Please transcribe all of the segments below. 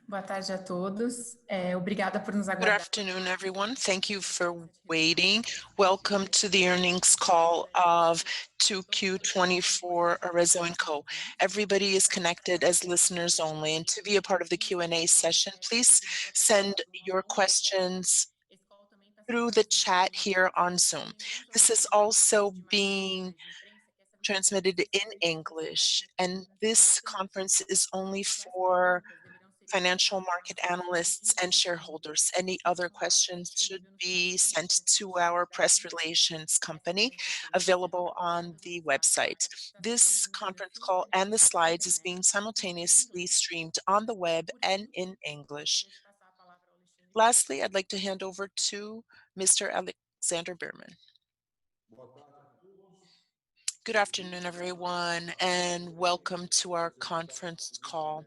Boa tarde a todos. Obrigada por nos Good aguardar. afternoon, everyone. Thank you for waiting. Welcome to the earnings call of 2Q24 Arezzo&Co. Everybody is connected as listeners only. And to be a part of the Q&A session, please send your questions through the chat here on Zoom. This is also being transmitted in English, and this conference is only for financial market analysts and shareholders. Any other questions should be sent to our press relations company available on the website. This conference call and the slides is being simultaneously streamed on the web and in English. Lastly, I'd like to hand over to Mr. Alexander Bierman. Good afternoon, everyone, and welcome to our conference call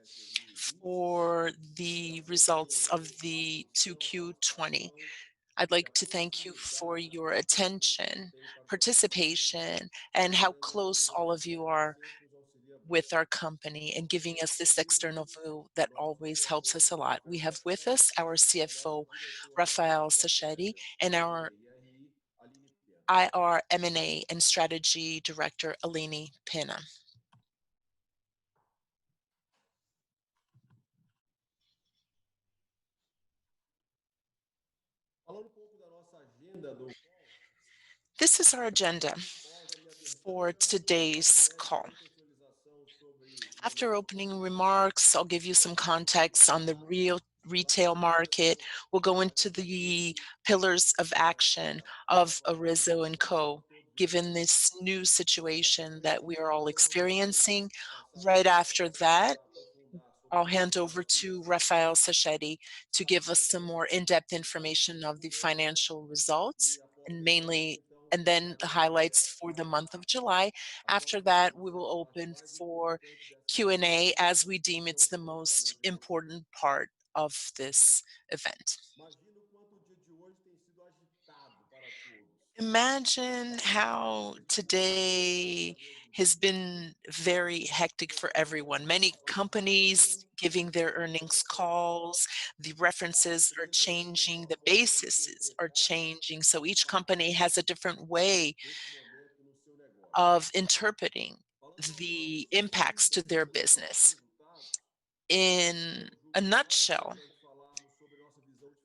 for the results of the 2Q20. I'd like to thank you for your attention, participation, and how close all of you are with our company and giving us this external view that always helps us a lot. We have with us our CFO, Rafael Sacheti, and our IR, M&A, and Strategy Director, Eleni Pena. This is our agenda for today's call. After opening remarks, I'll give you some context on the retail market. We'll go into the pillars of action of Arezzo&Co, given this new situation that we are all experiencing. Right after that, I'll hand over to Rafael Sacheti to give us some more in-depth information of the financial results and then the highlights for the month of July. After that, we will open for Q&A as we deem it's the most important part of this event. Imagine how today has been very hectic for everyone. Many companies giving their earnings calls, the references are changing, the bases are changing. So each company has a different way of interpreting the impacts to their business. In a nutshell,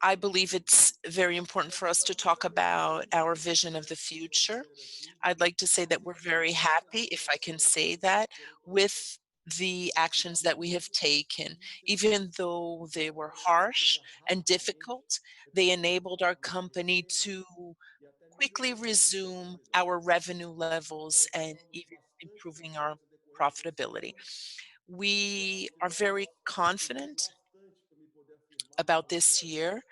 I believe it's very important for us to talk about our vision of the future. I'd like to say that we're very happy, if I can say that, with the actions that we have taken. Even though they were harsh and difficult, they enabled our company to quickly resume our revenue levels and even improving our profitability. We are very confident about this year,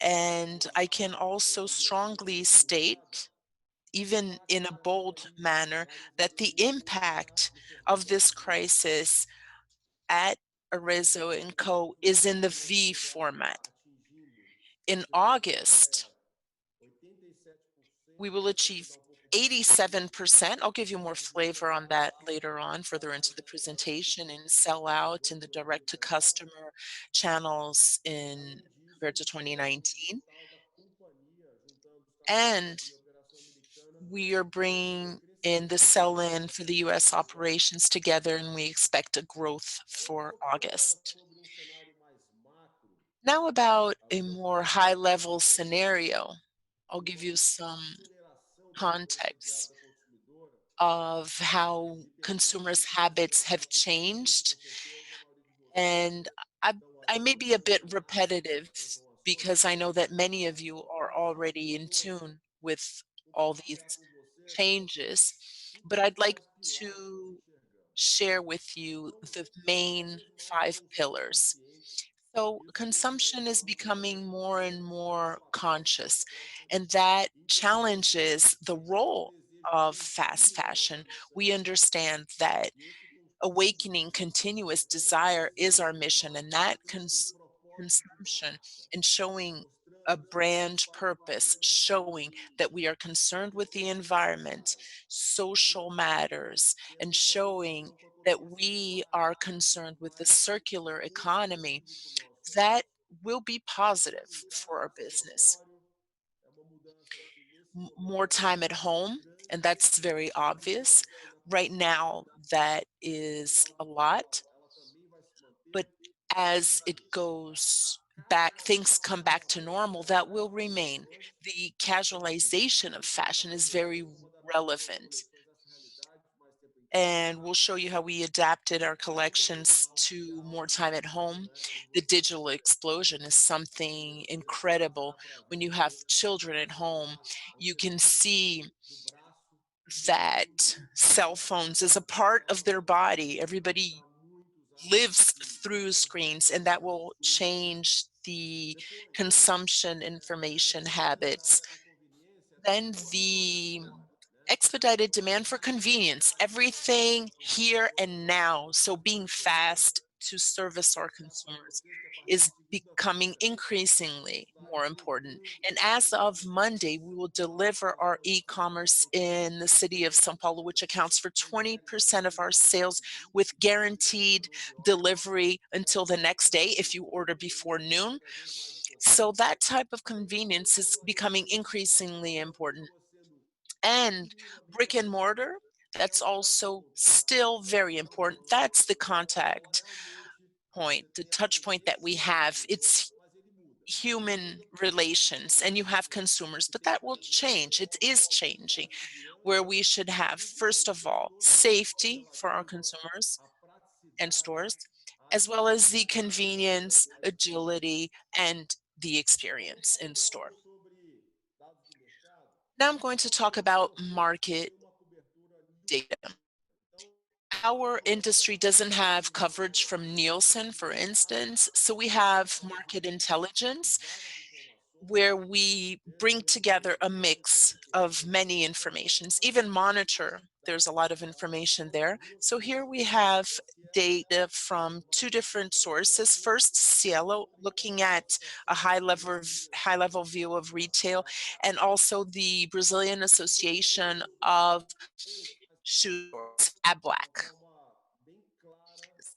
and I can also strongly state, even in a bold manner, that the impact of this crisis at Arezzo&Co is in the V format. In August, we will achieve 87%. I'll give you more flavor on that later on, further into the presentation, in sell-out in the direct-to-customer channels compared to 2019. And we are bringing in the sell-in for the US operations together, and we expect a growth for August. Now about a more high-level scenario, I'll give you some context of how consumers' habits have changed. And I may be a bit repetitive because I know that many of you are already in tune with all these changes, but I'd like to share with you the main 5 pillars. So consumption is becoming more and more conscious, and that challenges the role of fast fashion. We understand that awakening continuous desire is our mission, and that consumption and showing a brand purpose, showing that we are concerned with the environment, social matters, and showing that we are concerned with the circular economy that will be positive for our business. More time at home, and that's very obvious. Right now, that is a lot, but as it goes back, things come back to normal, that will remain. The casualization of fashion is very relevant, and we'll show you how we adapted our collections to more time at home. The digital explosion is something incredible. When you have children at home, you can see that cell phones is a part of their body. Everybody lives through screens, and that will change the consumption information habits. Then the expedited demand for convenience, everything here and now. So being fast to service our consumers is becoming increasingly more important. And as of Monday, we will deliver our e-commerce in the city of São Paulo, which accounts for 20% of our sales, with guaranteed delivery until the next day if you order before noon. So that type of convenience is becoming increasingly important. And brick and mortar, that's also still very important. That's the contact point, the touch point that we have. It's human relations, and you have consumers, but that will change. It is changing, where we should have, first of all, safety for our consumers and stores, as well as the convenience, agility, and the experience in store. Now I'm going to talk about market data. Our industry doesn't have coverage from Nielsen, for instance, so we have market intelligence where we bring together a mix of many informations, even monitor. There's a lot of information there. So here we have data from two different sources. First, Cielo, looking at a high level view of retail, and also the Brazilian Association of Shoe Stores, ABLAC.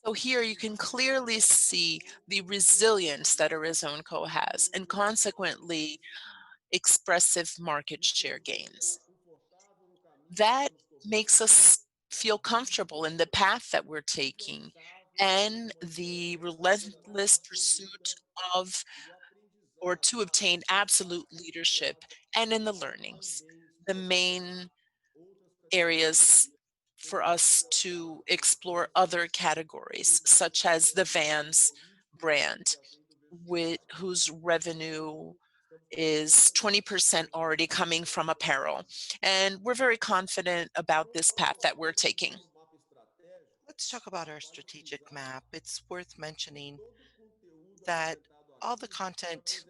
So here you can clearly see the resilience that Arezzo&Co has, and consequently expressive market share gains. That makes us feel comfortable in the path that we're taking and the relentless pursuit of or to obtain absolute leadership, and in the learnings. The main areas for us to explore other categories, such as the Vans brand, whose revenue is 20% already coming from apparel. And we're very confident about this path that we're taking. Let's talk about our strategic map. It's worth mentioning that all the content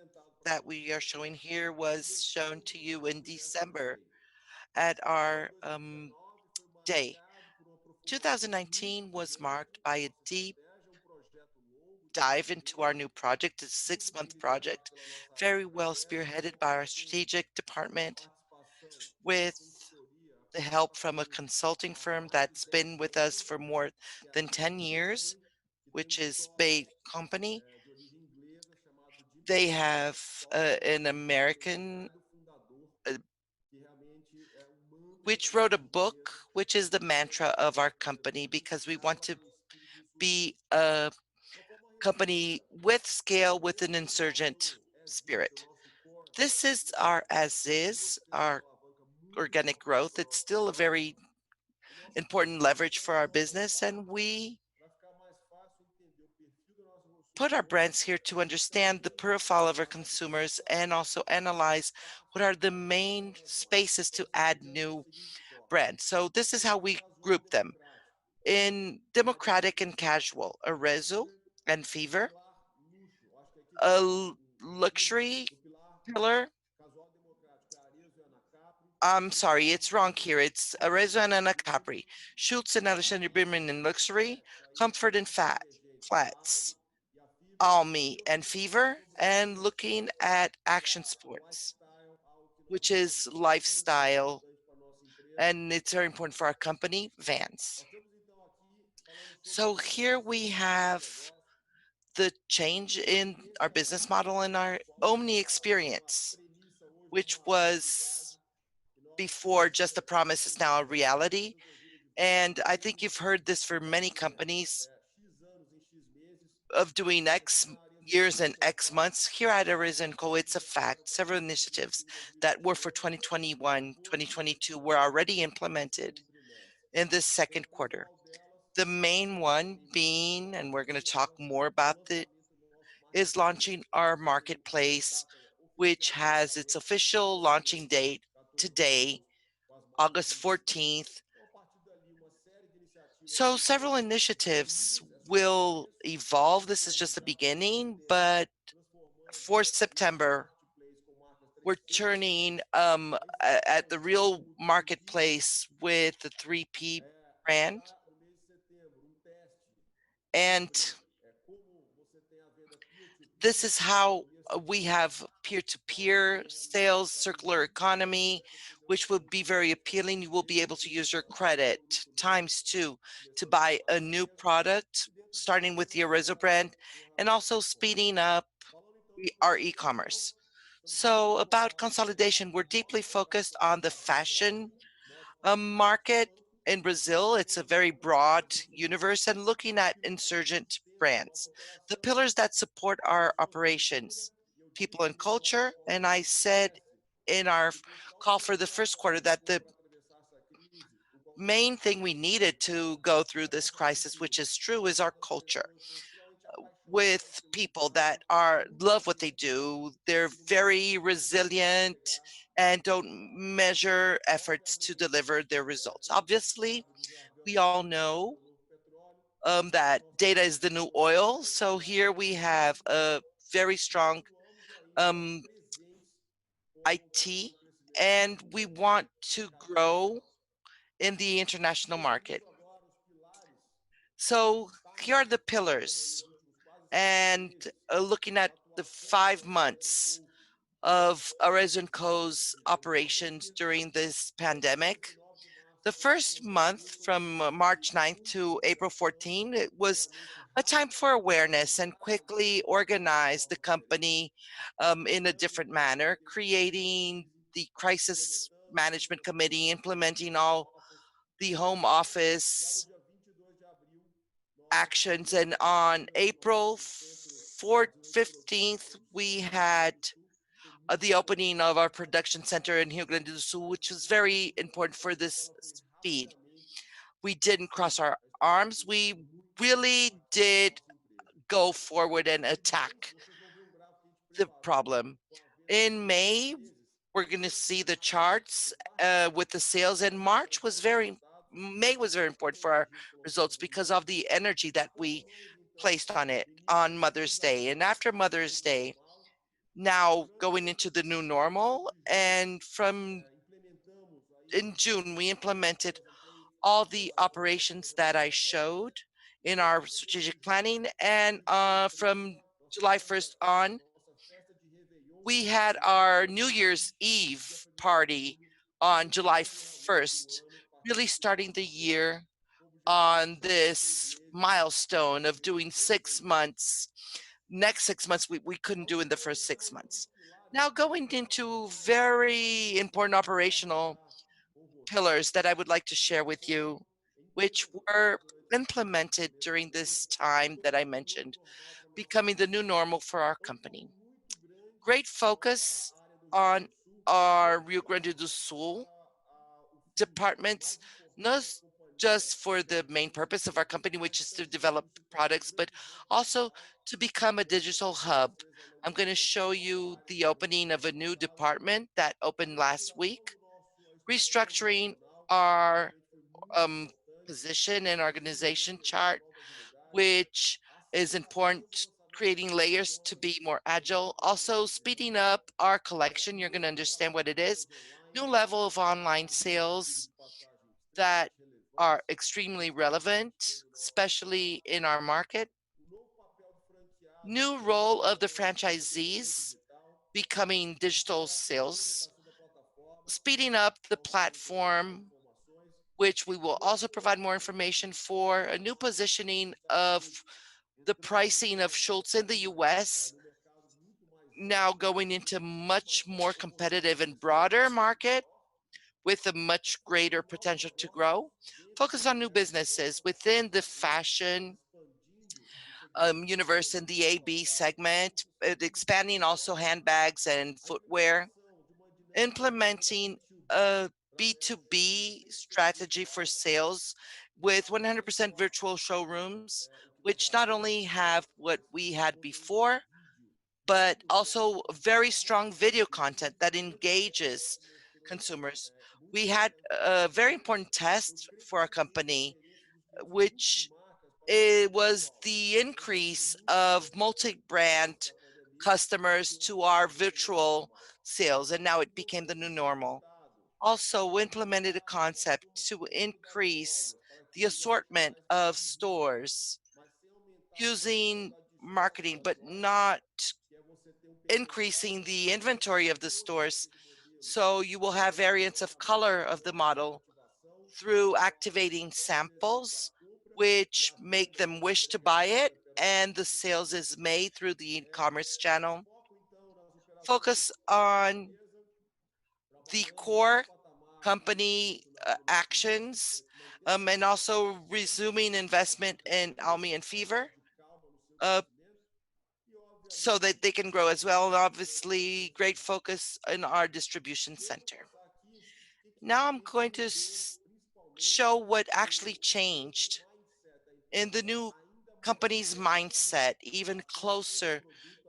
that we are showing here was shown to you in December at our day. 2019 was marked by a deep dive into our new project. It's a 6-month project, very well spearheaded by our strategic department with the help from a consulting firm that's been with us for more than 10 years, which is Bay Company. They have an American, uh, which wrote a book, which is the mantra of our company, because we want to be a company with scale, with an insurgent spirit. This is our as is, our organic growth. It's still a very important leverage for our business, and we put our brands here to understand the profile of our consumers and also analyze what are the main spaces to add new brands. So this is how we group them. In democratic and casual, Arezzo and Fever, a luxury pillar. I'm sorry, it's wrong here. It's Arezzo and Anna Capri, Schultz and Alexander Birman in luxury, comfort and flats, Almi and Fever, and looking at action sports, which is lifestyle, and it's very important for our company, Vans. So here we have the change in our business model and our Omni experience, which was before just a promise is now a reality. And I think you've heard this for many companies of doing X years and X months. Here at Arezzo&Co, it's a fact. Several initiatives that were for 2021, 2022 were already implemented in this second quarter. The main one being, and we're going to talk more about it, is launching our marketplace, which has its official launching date today, August 14th. So several initiatives will evolve. This is just the beginning, but for September, we're turning at the real marketplace with the 3P brand. And this is how we have peer-to-peer sales, circular economy, which will be very appealing. You will be able to use your credit times two to buy a new product, starting with the Arezzo brand, and also speeding up our e-commerce. So about consolidation, we're deeply focused on the fashion market in Brazil. It's a very broad universe and looking at insurgent brands. The pillars that support our operations, people and culture. And I said in our call for the first quarter that the main thing we needed to go through this crisis, which is true, is our culture with people that are love what they do. They're very resilient and don't measure efforts to deliver their results. Obviously, we all know that data is the new oil. So here we have a very strong um, IT, and we want to grow in the international market. So here are the pillars. And looking at the 5 months of Arezzo&Co's operations during this pandemic, the first month from March 9th to April 14th, it was a time for awareness and quickly organize the company in a different manner, creating the crisis management committee, implementing all the home office actions. And on April 4th, 15th, we had the opening of our production center in Rio Grande do Sul, which was very important for this speed. We didn't cross our arms. We really did go forward and attack the problem. In May, we're going to see the charts with the sales, and May was very important for our results because of the energy that we placed on it on Mother's Day. And after Mother's Day, now going into the new normal, and from in June, we implemented all the operations that I showed in our strategic planning. And from July 1st on, we had our New Year's Eve party on July 1st, really starting the year on this milestone of doing 6 months. Next 6 months, we couldn't do in the first 6 months. Now going into very important operational pillars that I would like to share with you, which were implemented during this time that I mentioned, becoming the new normal for our company. Great focus on our Rio Grande do Sul departments, not just for the main purpose of our company, which is to develop products, but also to become a digital hub. I'm going to show you the opening of a new department that opened last week, restructuring our um, position and organization chart, which is important, creating layers to be more agile. Also, speeding up our collection. You're going to understand what it is. New level of online sales that are extremely relevant, especially in our market. New role of the franchisees becoming digital sales, speeding up the platform, which we will also provide more information for, a new positioning of the pricing of Schultz in the US, now going into much more competitive and broader market with a much greater potential to grow. Focus on new businesses within the fashion universe in the AB segment, expanding also handbags and footwear, implementing a B2B strategy for sales with 100% virtual showrooms, which not only have what we had before, but also very strong video content that engages consumers. We had a very important test for our company, which it was the increase of multi-brand customers to our virtual sales, and now it became the new normal. Also implemented a concept to increase the assortment of stores using marketing, but not increasing the inventory of the stores. So you will have variants of color of the model through activating samples, which make them wish to buy it, and the sales is made through the e-commerce channel. Focus on the core company actions, and also resuming investment in Almi and Fever, uh, so that they can grow as well. And obviously, great focus in our distribution center. Now I'm going to show what actually changed in the new company's mindset, even closer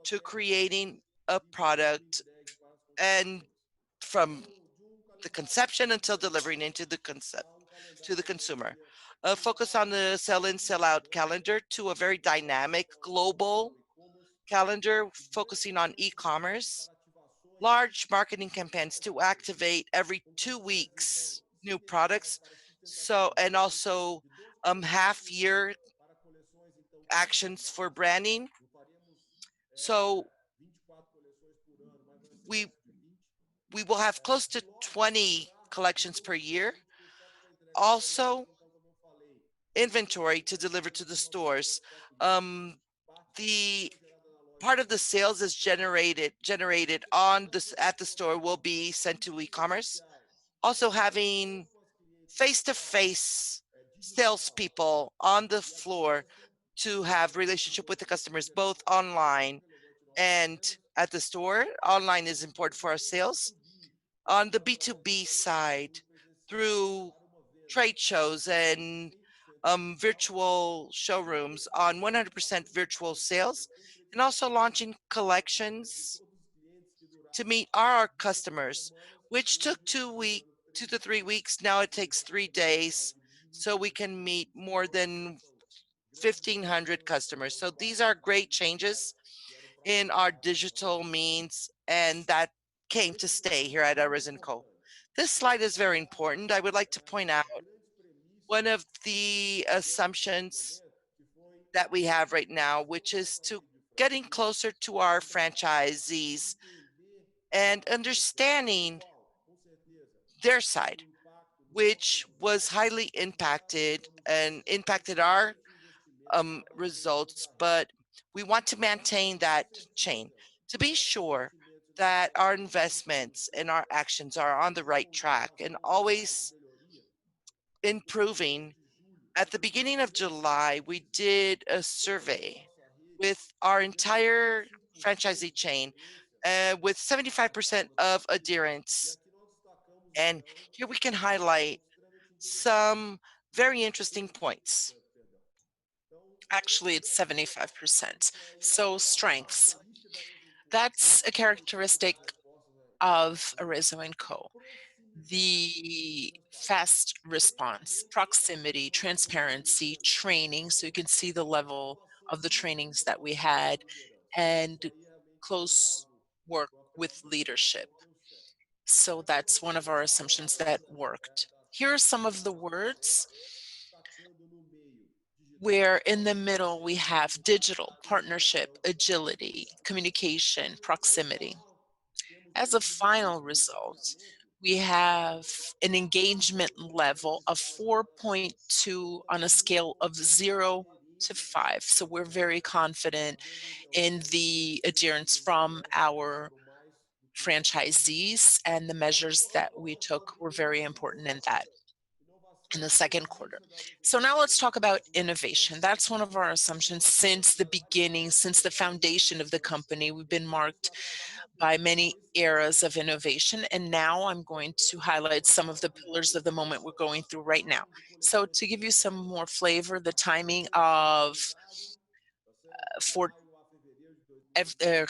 to creating a product and from the conception until delivering into the concept to the consumer. Focus on the sell-in, sell-out calendar to a very dynamic global calendar focusing on e-commerce, large marketing campaigns to activate every 2 weeks new products. So, and also half year actions for branding. So we we will have close to 20 collections per year. Also, inventory to deliver to the stores. The part of the sales is generated on this at the store will be sent to e-commerce. Also having face-to-face salespeople on the floor to have relationship with the customers, both online and at the store. Online is important for our sales. On the B2B side, through trade shows and virtual showrooms on 100% virtual sales, and also launching collections to meet our customers, which took 2 to 3 weeks. Now it takes 3 days, so we can meet more than 1,500 customers. So these are great changes in our digital means, and that came to stay here at Arezzo&Co. This slide is very important. I would like to point out one of the assumptions that we have right now, which is to getting closer to our franchisees and understanding their side, which was highly impacted and impacted our results, but we want to maintain that chain to be sure that our investments and our actions are on the right track and always improving. At the beginning of July, we did a survey with our entire franchisee chain with 75% of adherence. And here we can highlight some very interesting points. Actually, it's 75%. So strengths. That's a characteristic of Arezzo&Co. The fast response, proximity, transparency, training, so you can see the level of the trainings that we had, and close work with leadership. So that's one of our assumptions that worked. Here are some of the words where in the middle we have digital, partnership, agility, communication, proximity. As a final result, we have an engagement level of 4.2 on a scale of 0 to 5. So we're very confident in the adherence from our franchisees, and the measures that we took were very important in that in the second quarter. So now let's talk about innovation. That's one of our assumptions since the beginning, since the foundation of the company. We've been marked by many eras of innovation, and now I'm going to highlight some of the pillars of the moment we're going through right now. So to give you some more flavor, the timing of for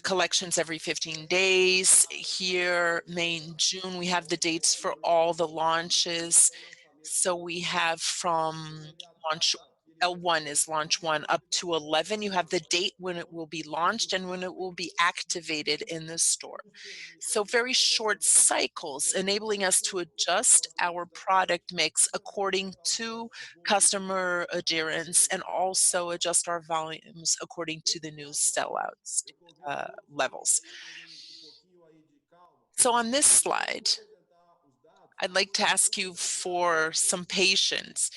collections every 15 days. Here, May and June, we have the dates for all the launches. So we have from launch L1 is launch 1 up to 11. You have the date when it will be launched and when it will be activated in the store. So very short cycles, enabling us to adjust our product mix according to customer adherence and also adjust our volumes according to the new sellouts levels. So on this slide, I'd like to ask you for some patience.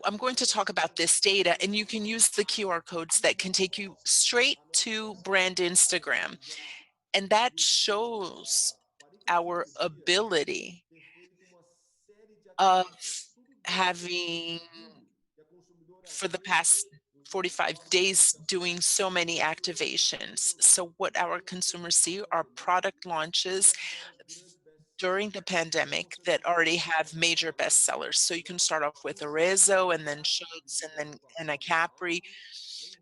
I'm going to talk about this data, and you can use the QR codes that can take you straight to brand Instagram. And that shows our ability of having, for the past 45 days, doing so many activations. So what our consumers see are product launches during the pandemic that already have major bestsellers. So you can start off with Arezzo and then Schutz and then Anna Capri,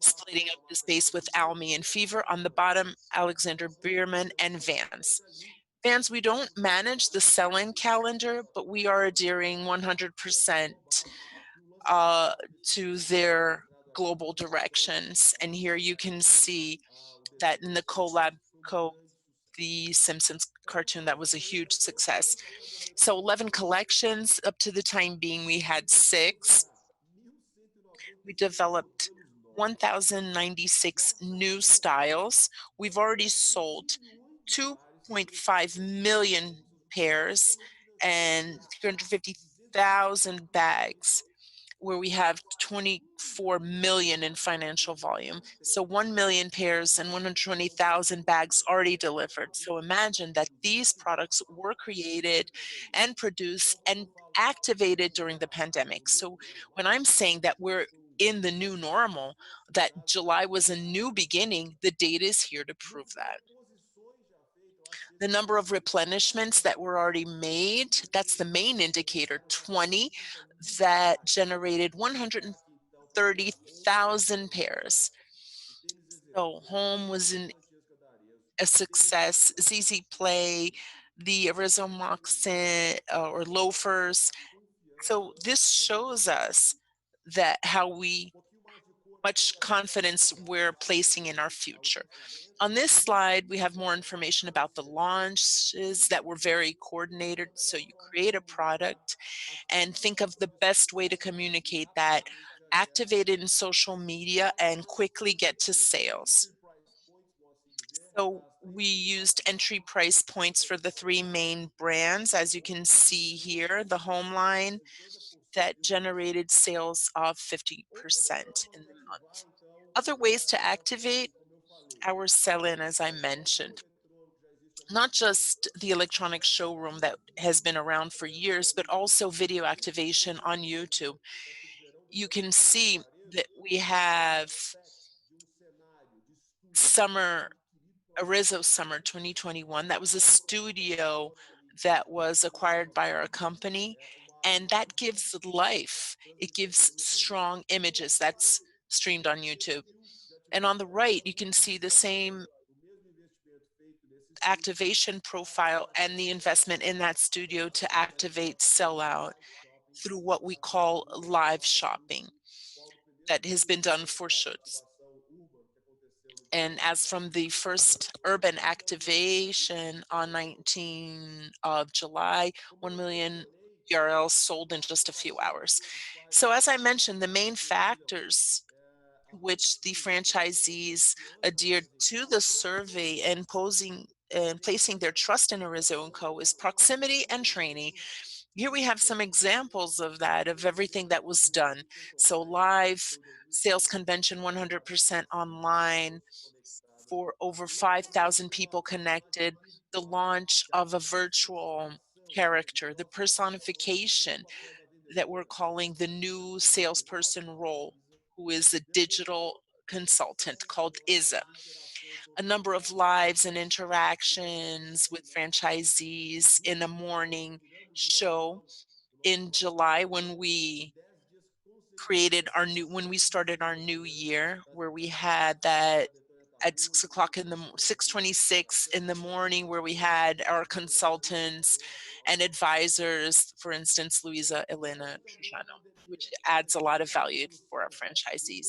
splitting up the space with Almi and Fever. On the bottom, Alexander Bierman and Vans. Vans, we don't manage the sell-in calendar, but we are adhering 100% to their global directions. And here you can see that in the collab the Simpsons cartoon, that was a huge success. So 11 collections. Up to the time being, we had 6. We developed 1,096 new styles. We've already sold 2.5 million pairs and 350,000 bags, where we have 24 million in financial volume. So 1 million pairs and 120,000 bags already delivered. So imagine that these products were created and produced and activated during the pandemic. So when I'm saying that we're in the new normal, that July was a new beginning, the data is here to prove that. The number of replenishments that were already made, that's the main indicator, 20, that generated 130,000 pairs. So home was a success. ZZ Play, the Arezzo Moxin or loafers. So this shows us that how much confidence we're placing in our future. On this slide, we have more information about the launches that were very coordinated. So you create a product and think of the best way to communicate that, activate it in social media, and quickly get to sales. So we used entry price points for the 3 main brands, as you can see here, the home line that generated sales of 50% in the month. Other ways to activate our sell-in, as I mentioned, not just the electronic showroom that has been around for years, but also video activation on YouTube. You can see that we have Arezzo Summer 2021. That was a studio that was acquired by our company, and that gives life. It gives strong images. That's streamed on YouTube. And on the right, you can see the same activation profile and the investment in that studio to activate sellout through what we call live shopping that has been done for Schutz. And as from the first urban activation on 19 of July, 1 million URLs sold in just a few hours. So as I mentioned, the main factors which the franchisees adhered to the survey and placing their trust in Arezzo&Co is proximity and training. Here we have some examples of that, of everything that was done. So live sales convention 100% online, for over 5,000 people connected, the launch of a virtual character, the personification that we're calling the new salesperson role, who is a digital consultant called Iza. A number of lives and interactions with franchisees in a morning show in July when we started our new year, where we had that at 6 o'clock 6:26 in the morning, where we had our consultants and advisors, for instance, Luisa, Elena, Trujano, which adds a lot of value for our franchisees.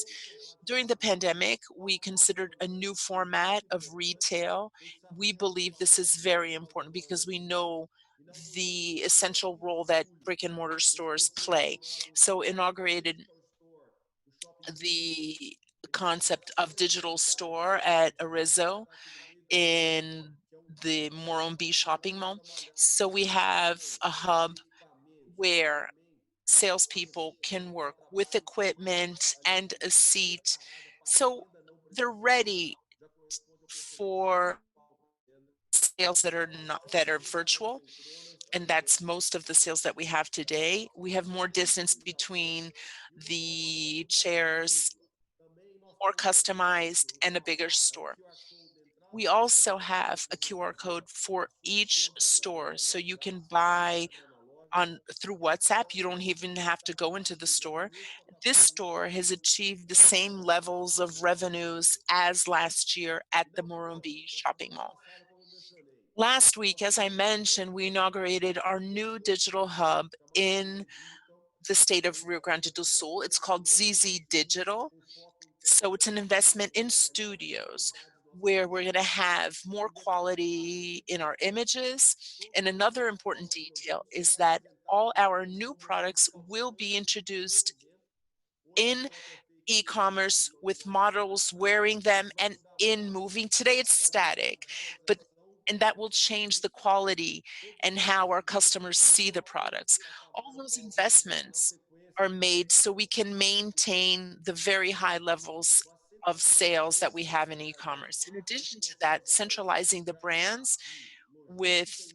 During the pandemic, we considered a new format of retail. We believe this is very important because we know the essential role that brick and mortar stores play. So inaugurated the concept of digital store at Arezzo in the Morumbi shopping mall. So we have a hub where salespeople can work with equipment and a seat. So they're ready for sales that are virtual, and that's most of the sales that we have today. We have more distance between the chairs, more customized, and a bigger store. We also have a QR code for each store, so you can buy on through WhatsApp. You don't even have to go into the store. This store has achieved the same levels of revenues as last year at the Morumbi shopping mall. Last week, as I mentioned, we inaugurated our new digital hub in the state of Rio Grande do Sul. It's called ZZ Digital. So it's an investment in studios where we're going to have more quality in our images. And another important detail is that all our new products will be introduced in e-commerce with models wearing them and in moving. Today it's static, but and that will change the quality and how our customers see the products. All those investments are made so we can maintain the very high levels of sales that we have in e-commerce. In addition to that, centralizing the brands with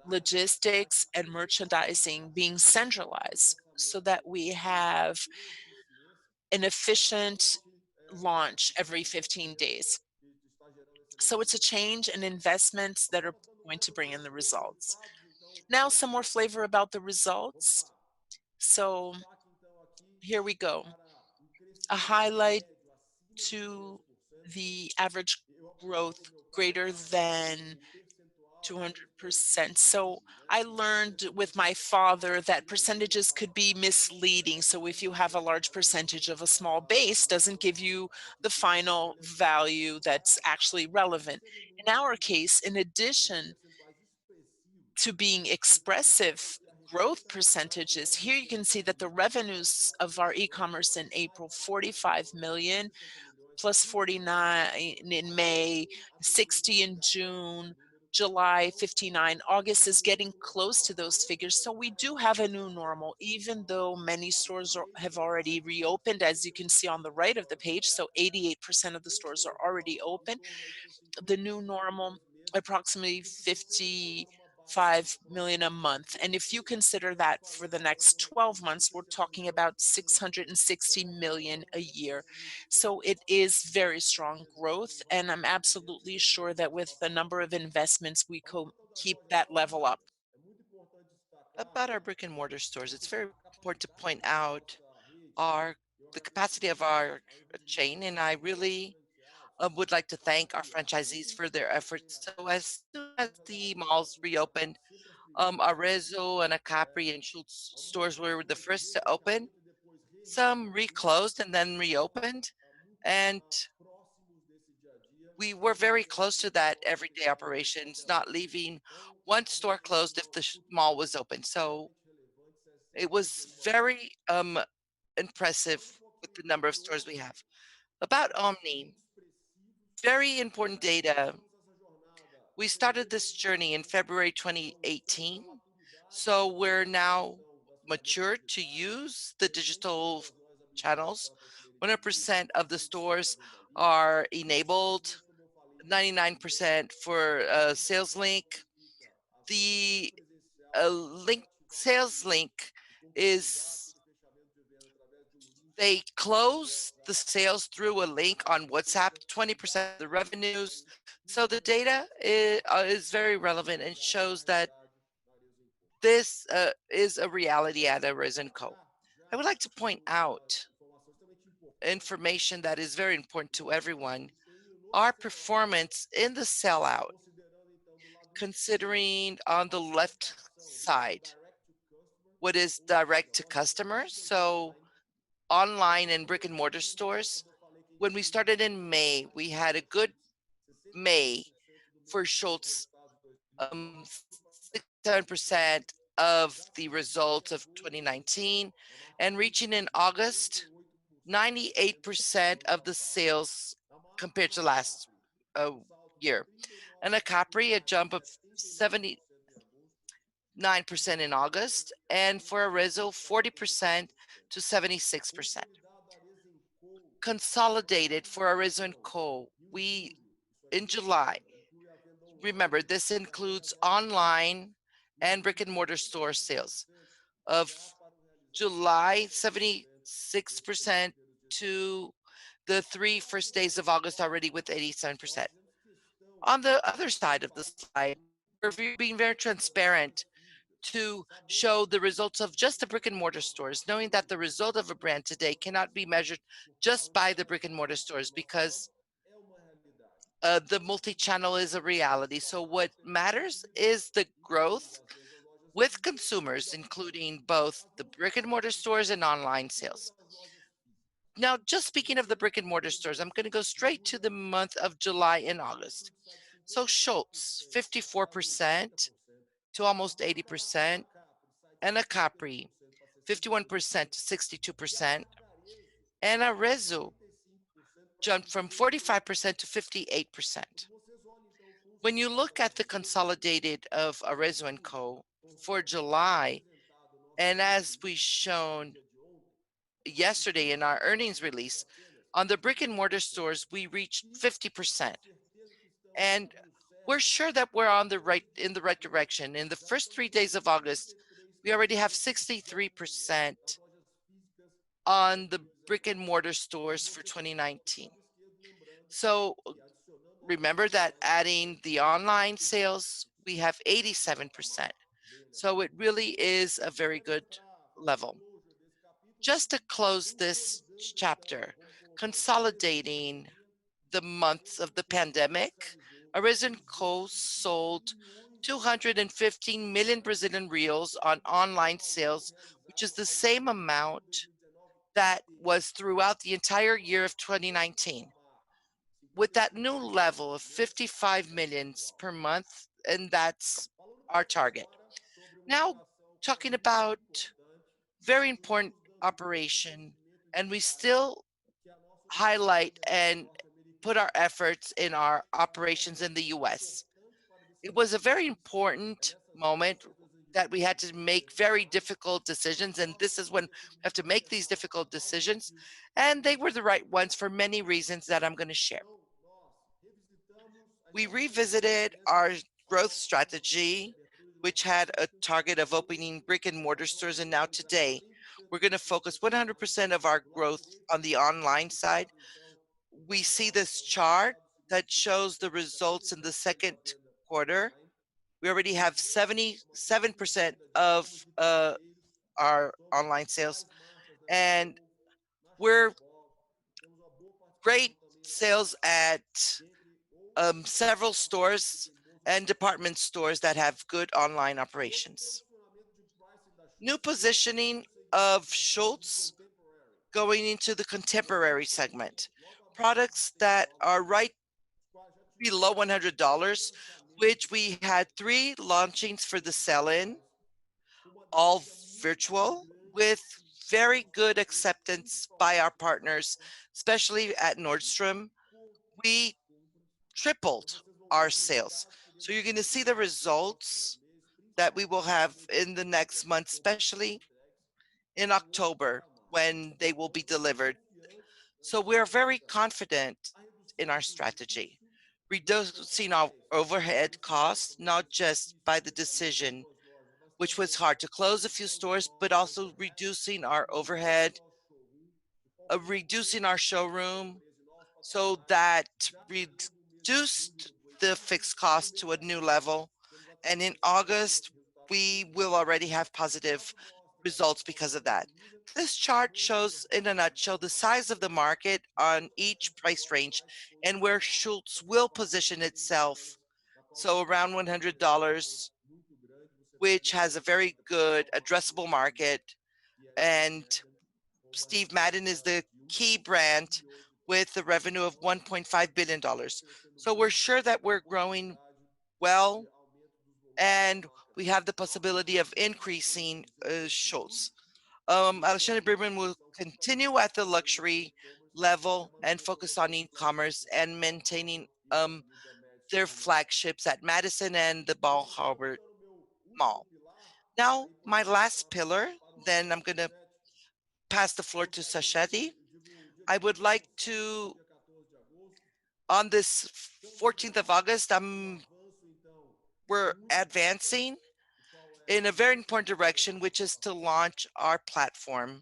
logistics and merchandising being centralized so that we have an efficient launch every 15 days. So it's a change in investments that are going to bring in the results. Now, some more flavor about the results. So here we go. A highlight to the average growth greater than 200%. So I learned with my father that percentages could be misleading. So if you have a large percentage of a small base, doesn't give you the final value that's actually relevant. In our case, in addition to being expressive growth percentages, here you can see that the revenues of our e-commerce in April, 45 million, plus 49 in May, 60 in June, July 59, August is getting close to those figures. So we do have a new normal, even though many stores have already reopened, as you can see on the right of the page. So 88% of the stores are already open. The new normal, approximately 55 million a month. And if you consider that for the next 12 months, we're talking about 660 million a year. So it is very strong growth. And I'm absolutely sure that with the number of investments, we could keep that level up. About our brick and mortar stores, it's very important to point out our the capacity of our chain, and I really would like to thank our franchisees for their efforts. So as soon as the malls reopened, Arezzo and Acapri and Schultz stores were the first to open. Some reclosed and then reopened, and we were very close to that everyday operations, not leaving one store closed if the mall was open. So it was very impressive with the number of stores we have. About Omni, very important data. We started this journey in February 2018. So we're now mature to use the digital channels. 100% of the stores are enabled, 99% for sales link. The link sales link is they close the sales through a link on WhatsApp, 20% of the revenues. So the data is very relevant and shows that this is a reality at Arezzo&Co. I would like to point out information that is very important to everyone. Our performance in the sellout, considering on the left side, what is direct to customers, so online and brick and mortar stores. When we started in May, we had a good May for Schultz, 67% of the results of 2019, and reaching in August 98% of the sales compared to last uh, year. And a Capri, a jump of 79% in August, and for Arezzo, 40% to 76%. Consolidated for Arezzo&Co, we in July, remember this includes online and brick and mortar store sales of July 76% to the 3 first days of August already with 87%. On the other side of the slide, we're being very transparent to show the results of just the brick and mortar stores, knowing that the result of a brand today cannot be measured just by the brick and mortar stores because the multi-channel is a reality. So what matters is the growth with consumers, including both the brick and mortar stores and online sales. Now, just speaking of the brick and mortar stores, I'm going to go straight to the month of July and August. So Schultz, 54% to almost 80%, and a Capri, 51% to 62%, and Arezzo jumped from 45% to 58%. When you look at the consolidated of Arezzo&Co for July, and as we shown yesterday in our earnings release, on the brick and mortar stores, we reached 50%. And we're sure that we're on the right in the right direction. In the first 3 days of August, we already have 63% on the brick and mortar stores for 2019. So remember that adding the online sales, we have 87%. So it really is a very good level. Just to close this chapter, consolidating the months of the pandemic, Arezzo&Co sold 215 million Brazilian reals on online sales, which is the same amount that was throughout the entire year of 2019. With that new level of 55 millions per month, and that's our target. Now, talking about very important operation, and we still highlight and put our efforts in our operations in the US. It was a very important moment that we had to make very difficult decisions, and this is when we have to make these difficult decisions, and they were the right ones for many reasons that I'm going to share. We revisited our growth strategy, which had a target of opening brick and mortar stores, and now today we're going to focus 100% of our growth on the online side. We see this chart that shows the results in the second quarter. We already have 77% of our online sales, and we're great sales at several stores and department stores that have good online operations. New positioning of Schultz going into the contemporary segment. Products that are right below $100, which we had 3 launchings for the sell-in, all virtual, with very good acceptance by our partners, especially at Nordstrom. We tripled our sales. So you're going to see the results that we will have in the next month, especially in October when they will be delivered. So we're very confident in our strategy, reducing our overhead costs, not just by the decision, which was hard to close a few stores, but also reducing our overhead, reducing our showroom so that reduced the fixed cost to a new level. And in August, we will already have positive results because of that. This chart shows in a nutshell the size of the market on each price range and where Schultz will position itself. So around $100, which has a very good addressable market. And Steve Madden is the key brand with the revenue of $1.5 billion. So we're sure that we're growing well and we have the possibility of increasing Schultz. Alexander Bergman will continue at the luxury level and focus on e-commerce and maintaining their flagships at Madison and the Bal Harbour Mall. Now, my last pillar, then I'm going to pass the floor to Sacheti. I would like to, on this 14th of August, we're advancing in a very important direction, which is to launch our platform.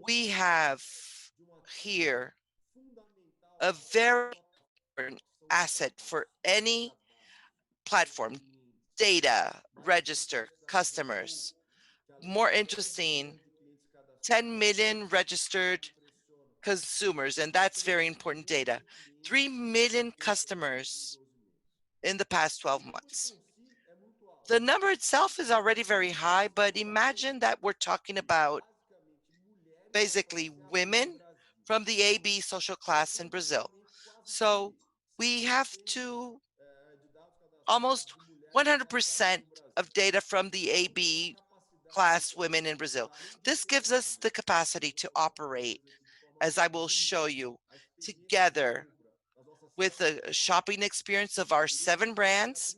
We have here a very important asset for any platform: data, register, customers. More interesting, 10 million registered consumers, and that's very important data. 3 million customers in the past 12 months. The number itself is already very high, but imagine that we're talking about basically women from the AB social class in Brazil. So we have to almost 100% of data from the AB class women in Brazil. This gives us the capacity to operate, as I will show you, together with a shopping experience of our 7 brands.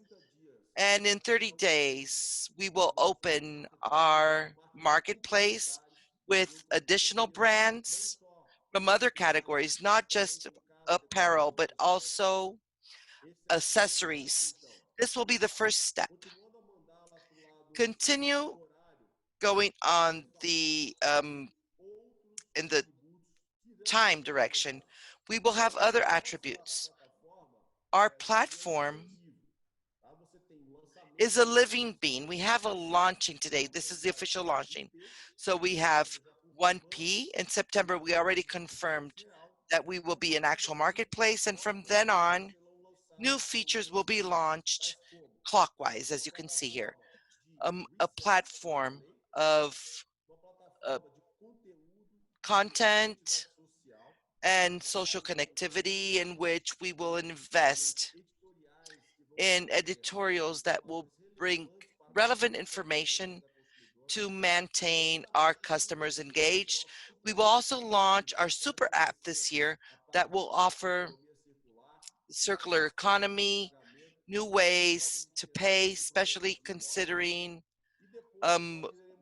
And in 30 days, we will open our marketplace with additional brands from other categories, not just apparel, but also accessories. This will be the first step. Continue going on the in the time direction. We will have other attributes. Our platform is a living being. We have a launching today. This is the official launching. So we have 1P in September. We already confirmed that we will be an actual marketplace. And from then on, new features will be launched clockwise, as you can see here. A platform of content and social connectivity in which we will invest in editorials that will bring relevant information to maintain our customers engaged. We will also launch our super app this year that will offer circular economy, new ways to pay, especially considering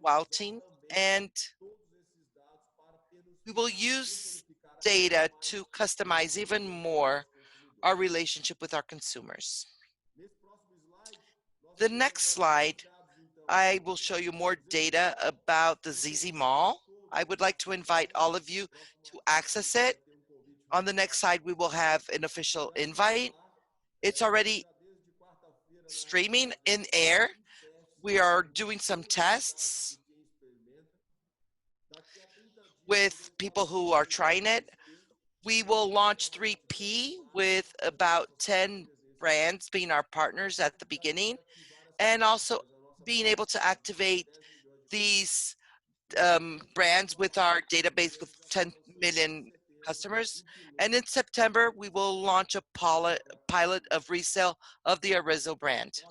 routing, and we will use data to customize even more our relationship with our consumers. The next slide, I will show you more data about the ZZ Mall. I would like to invite all of you to access it. On the next slide, we will have an official invite. It's already streaming in air. We are doing some tests with people who are trying it. We will launch 3P with about 10 brands being our partners at the beginning, and also being able to activate these brands with our database with 10 million customers. And in September, we will launch a pilot of resale of the Arezzo brand.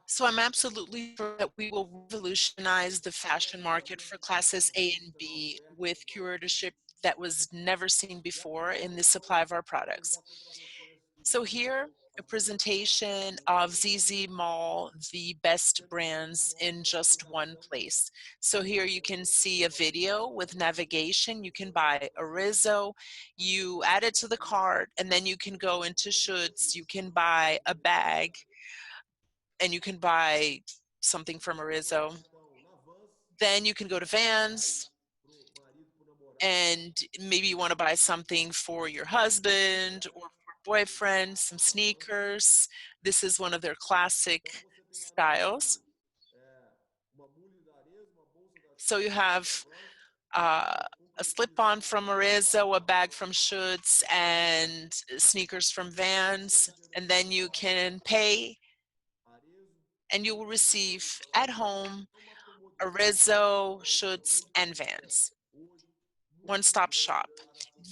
So I'm absolutely sure that we will revolutionize the fashion market for classes A and B with curatorship that was never seen before in the supply of our products. So here a presentation of ZZ Mall, the best brands in just one place. So here you can see a video with navigation. You can buy Arezzo, you add it to the cart, and then you can go into Schutz, you can buy a bag, and you can buy something from Arezzo. Then you can go to Vans, and maybe you want to buy something for your husband or for boyfriend, some sneakers. This is one of their classic styles. So you have uh, a slip-on from Arezzo, a bag from Schutz, and sneakers from Vans. And then you can pay and you will receive at home Arezzo, Schutz, and Vans. One-stop shop.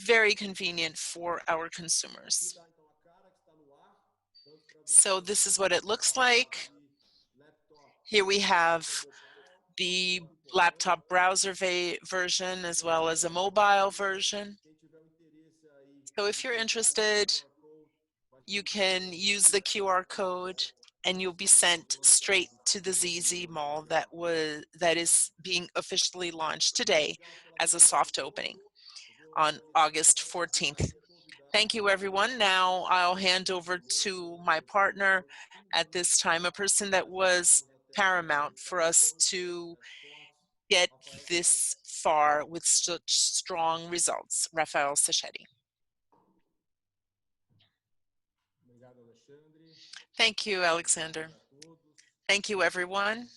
Very convenient for our consumers. So this is what it looks like. Here we have the laptop browser version as well as a mobile version. So if you're interested, you can use the QR code and you'll be sent straight to the ZZ Mall that is being officially launched today as a soft opening on August 14th. Thank you, everyone. Now I'll hand over to my partner at this time, a person that was paramount for us to get this far with such strong results, Rafael Sacheti. Thank you, Alexander. Thank you, everyone.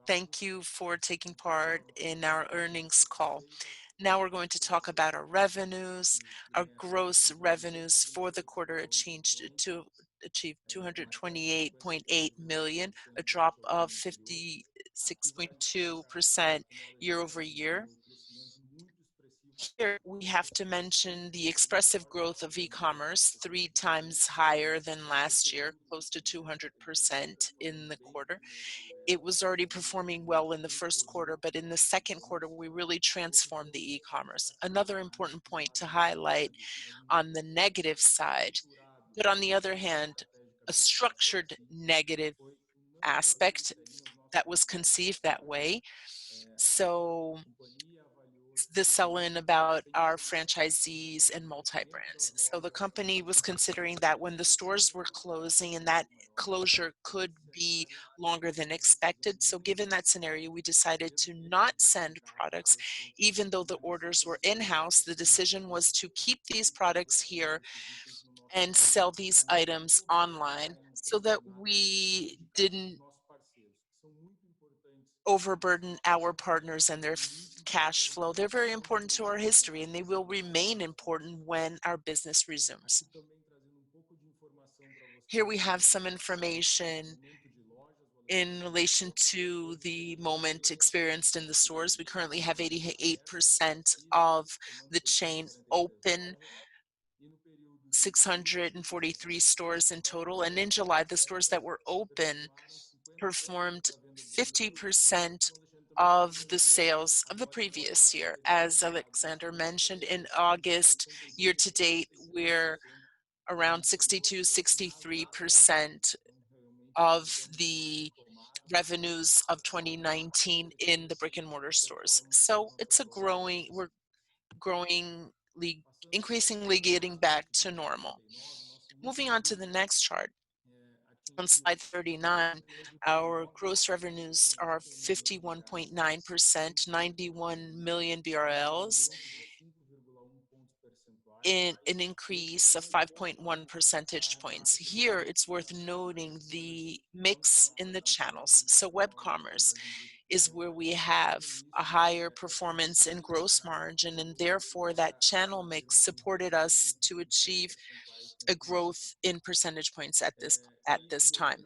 Thank you for taking part in our earnings call. Now we're going to talk about our revenues. Our gross revenues for the quarter achieved 228.8 million, a drop of 56.2% year over year. Here we have to mention the expressive growth of e-commerce, 3 times higher than last year, close to 200% in the quarter. It was already performing well in the first quarter, but in the second quarter, we really transformed the e-commerce. Another important point to highlight on the negative side, but on the other hand, a structured negative aspect that was conceived that way. So the sell-in about our franchisees and multi-brands. So the company was considering that when the stores were closing and that closure could be longer than expected. So given that scenario, we decided to not send products, even though the orders were in-house. The decision was to keep these products here and sell these items online so that we didn't overburden our partners and their cash flow. They're very important to our history and they will remain important when our business resumes. Here we have some information in relation to the moment experienced in the stores. We currently have 88% of the chain open, 643 stores in total. And in July, the stores that were open performed 50% of the sales of the previous year. As Alexander mentioned, in August, year to date, we're around 62, 63% of the revenues of 2019 in the brick and mortar stores. So it's we're growingly, increasingly getting back to normal. Moving on to the next chart. On slide 39, our gross revenues are 51.9%, 91 million BRLs, in an increase of 5.1 percentage points. Here, it's worth noting the mix in the channels. So web commerce is where we have a higher performance in gross margin, and therefore that channel mix supported us to achieve a growth in percentage points at this time.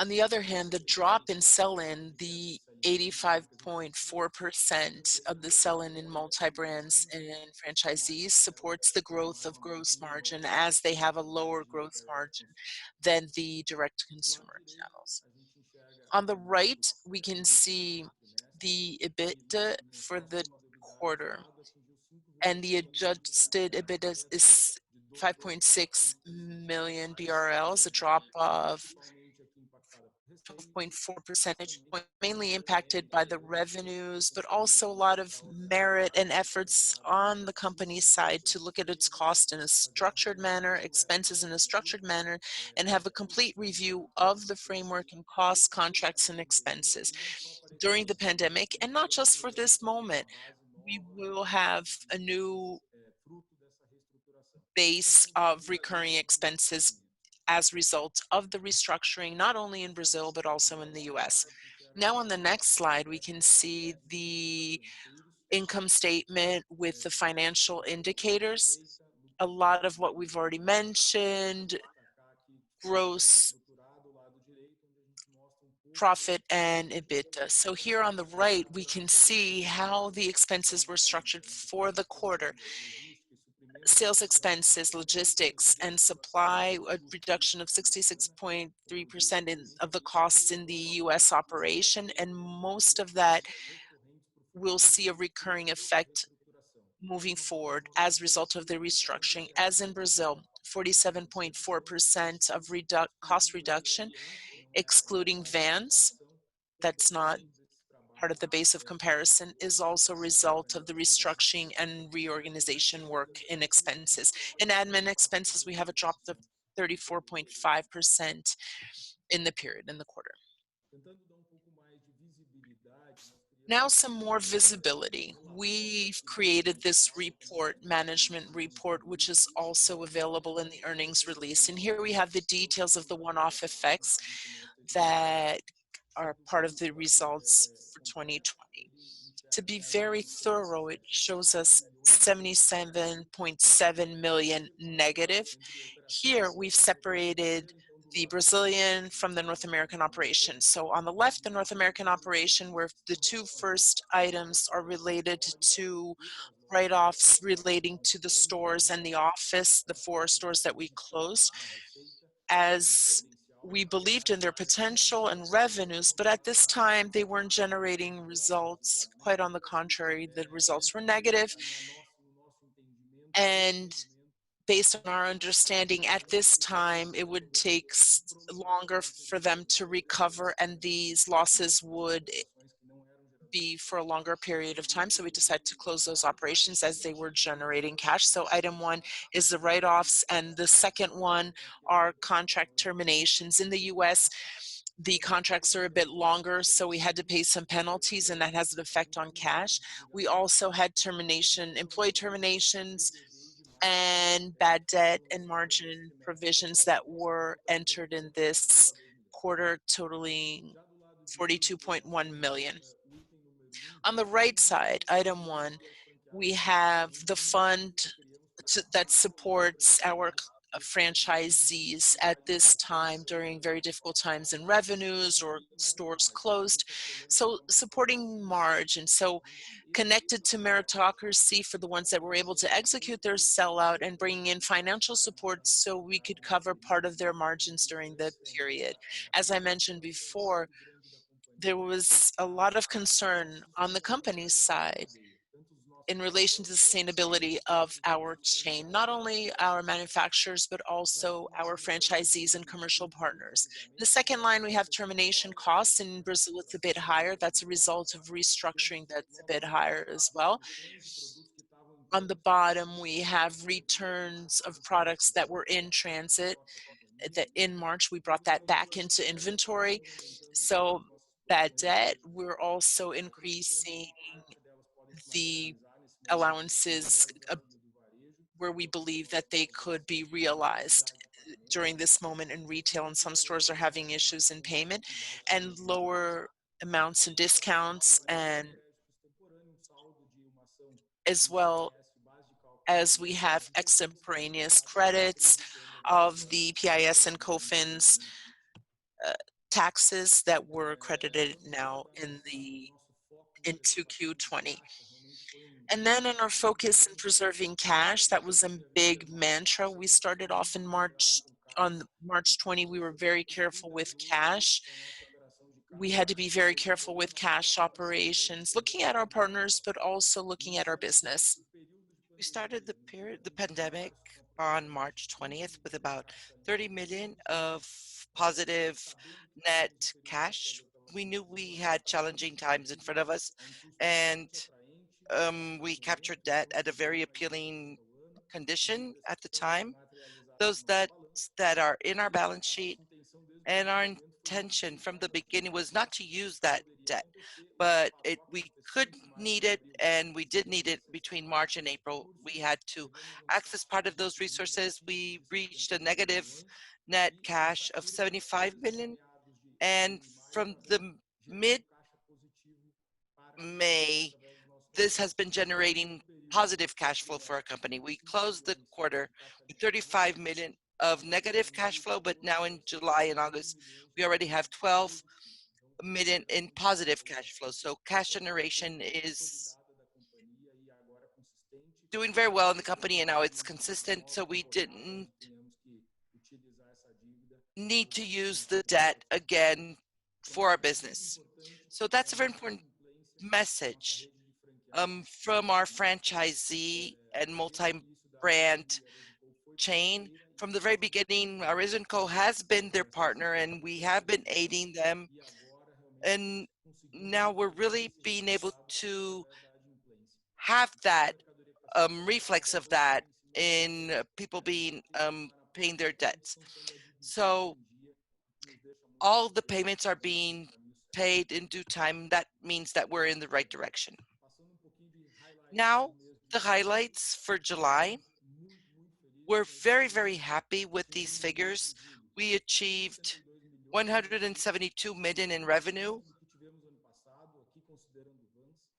On the other hand, the drop in sell-in, the 85.4% of the sell-in in multi-brands and franchisees supports the growth of gross margin as they have a lower gross margin than the direct consumer channels. On the right, we can see the EBITDA for the quarter, and the adjusted EBITDA is 5.6 million BRLs, a drop of 12.4 percentage point, mainly impacted by the revenues, but also a lot of merit and efforts on the company's side to look at its cost in a structured manner, expenses in a structured manner, and have a complete review of the framework and costs, contracts, and expenses during the pandemic, and not just for this moment. We will have a new base of recurring expenses as a result of the restructuring, not only in Brazil, but also in the US. Now on the next slide, we can see the income statement with the financial indicators. A lot of what we've already mentioned, gross profit and EBITDA. So here on the right, we can see how the expenses were structured for the quarter. Sales expenses, logistics, and supply, a reduction of 66.3% of the costs in the US operation, and most of that will see a recurring effect moving forward as a result of the restructuring. As in Brazil, 47.4% of cost reduction, excluding vans, that's not part of the base of comparison, is also a result of the restructuring and reorganization work in expenses. In admin expenses, we have a drop of 34.5% in the period, in the quarter. Now some more visibility. We've created this report, management report, which is also available in the earnings release. And here we have the details of the one-off effects that are part of the results for 2020. To be very thorough, it shows us 77.7 million negative. Here we've separated the Brazilian from the North American operation. So on the left, the North American operation, where the two first items are related to write-offs relating to the stores and the office, the 4 stores that we closed, as we believed in their potential and revenues, but at this time they weren't generating results. Quite on the contrary, the results were negative. And based on our understanding at this time, it would take longer for them to recover, and these losses would be for a longer period of time. So we decided to close those operations as they were generating cash. So item 1 is the write-offs, and the second one are contract terminations. In the US, the contracts are a bit longer, so we had to pay some penalties, and that has an effect on cash. We also had employee terminations, and bad debt and margin provisions that were entered in this quarter, totaling 42.1 million. On the right side, item 1, we have the fund that supports our franchisees at this time during very difficult times in revenues or stores closed. So supporting margin. So connected to meritocracy for the ones that were able to execute their sellout, and bringing in financial support so we could cover part of their margins during the period. As I mentioned before, there was a lot of concern on the company's side in relation to the sustainability of our chain, not only our manufacturers, but also our franchisees and commercial partners. The second line, we have termination costs. In Brazil, it's a bit higher. That's a result of restructuring that's a bit higher as well. On the bottom, we have returns of products that were in transit. That in March, we brought that back into inventory. So bad debt, we're also increasing the allowances where we believe that they could be realized during this moment in retail, and some stores are having issues in payment, and lower amounts and discounts, and as well as we have extemporaneous credits of the PIS and COFINS taxes that were credited now in 2Q20. And then in our focus in preserving cash, that was a big mantra. We started off in March, on March 20, we were very careful with cash. We had to be very careful with cash operations, looking at our partners, but also looking at our business. We started the pandemic on March 20th with about 30 million of positive net cash. We knew we had challenging times in front of us, and we captured debt at a very appealing condition at the time. Those that are in our balance sheet, and our intention from the beginning was not to use that debt, but we could need it, and we did need it between March and April. We had to access part of those resources. We reached a negative net cash of 75 million, and from the mid May, this has been generating positive cash flow for our company. We closed the quarter with 35 million of negative cash flow, but now in July and August, we already have 12 million in positive cash flow. So cash generation is doing very well in the company, and now it's consistent. So we didn't need to use the debt again for our business. So that's a very important message from our franchisee and multi-brand chain. From the very beginning, Arezzo&Co has been their partner, and we have been aiding them. And now we're really being able to have that reflex of that in people being paying their debts. So all the payments are being paid in due time. That means that we're in the right direction. Now, the highlights for July. We're very, very happy with these figures. We achieved 172 million in revenue,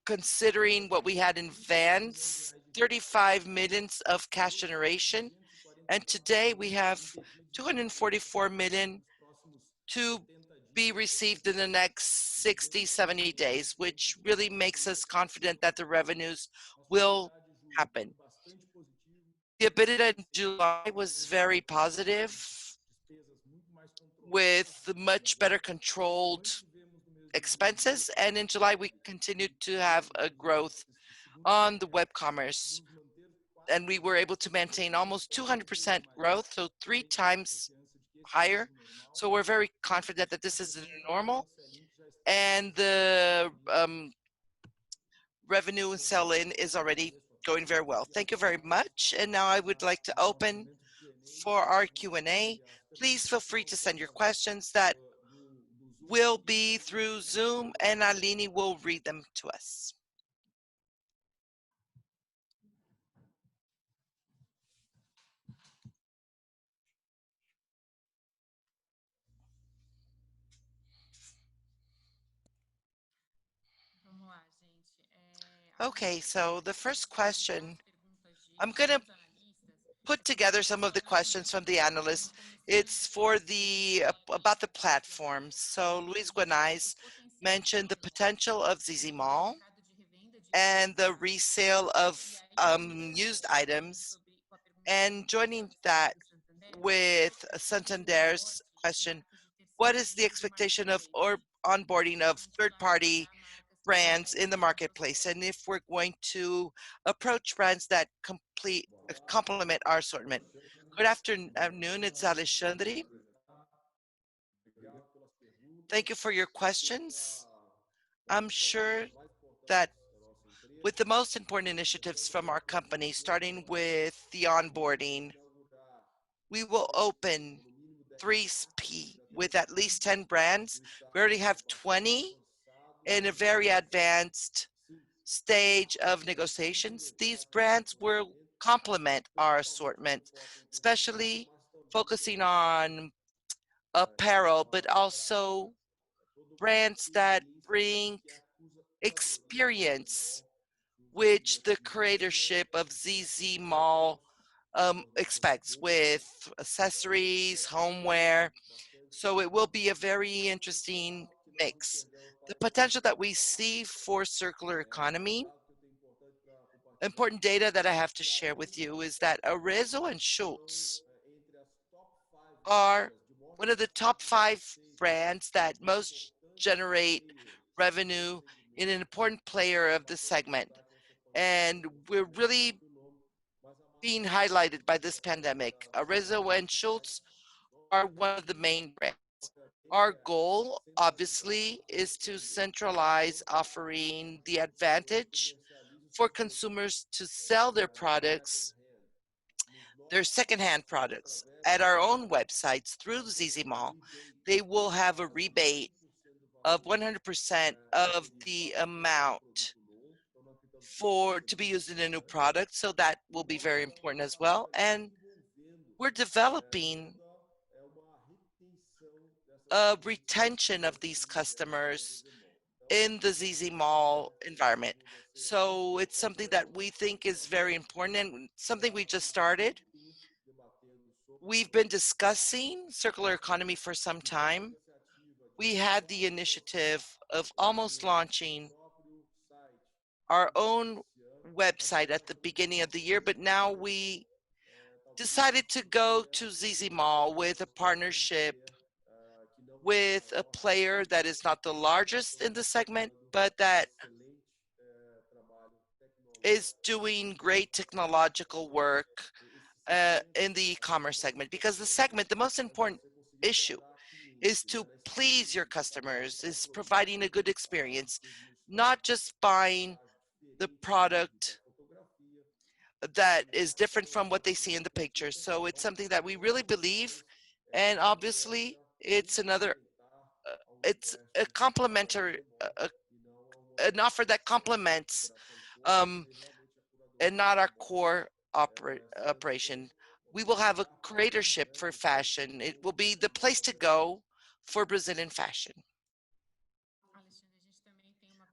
considering what we had in Vans, 35 millions of cash generation, and today we have 244 million to be received in the next 60, 70 days, which really makes us confident that the revenues will happen. The EBITDA in July was very positive, with much better controlled expenses, and in July we continued to have a growth on the web commerce, and we were able to maintain almost 200% growth, so 3 times higher. So we're very confident that this is normal, and the revenue and sell-in is already going very well. Thank you very much. And now I would like to open for our Q&A. Please feel free to send your questions that will be through Zoom, and Aline will read them to us. Okay, so the first question, I'm going to put together some of the questions from the analysts. It's for the about the platforms. So Luis Guanais mentioned the potential of ZZ Mall and the resale of used items, and joining that with Santander's question, what is the expectation of or onboarding of third-party brands in the marketplace, and if we're going to approach brands that complement our assortment? Good afternoon, it's Alexandre. Thank you for your questions. I'm sure that with the most important initiatives from our company, starting with the onboarding, we will open 3P with at least 10 brands. We already have 20 in a very advanced stage of negotiations. These brands will complement our assortment, especially focusing on apparel, but also brands that bring experience, which the creatorship of ZZ Mall expects, with accessories, homeware. So it will be a very interesting mix. The potential that we see for circular economy, important data that I have to share with you is that Arezzo and Schultz are one of the top 5 brands that most generate revenue in an important player of the segment. And we're really being highlighted by this pandemic. Arezzo and Schultz are one of the main brands. Our goal, obviously, is to centralize offering the advantage for consumers to sell their products, their secondhand products, at our own websites through the ZZ Mall. They will have a rebate of 100% of the amount for to be used in a new product. So that will be very important as well. And we're developing a retention of these customers in the ZZ Mall environment. So it's something that we think is very important and something we just started. We've been discussing circular economy for some time. We had the initiative of almost launching our own website at the beginning of the year, but now we decided to go to ZZ Mall with a partnership with a player that is not the largest in the segment, but that is doing great technological work in the e-commerce segment. Because the segment, the most important issue is to please your customers, is providing a good experience, not just buying the product that is different from what they see in the pictures. So it's something that we really believe, and obviously it's a complementary, an offer that complements um, and not our core operation. We will have a curatorship for fashion. It will be the place to go for Brazilian fashion.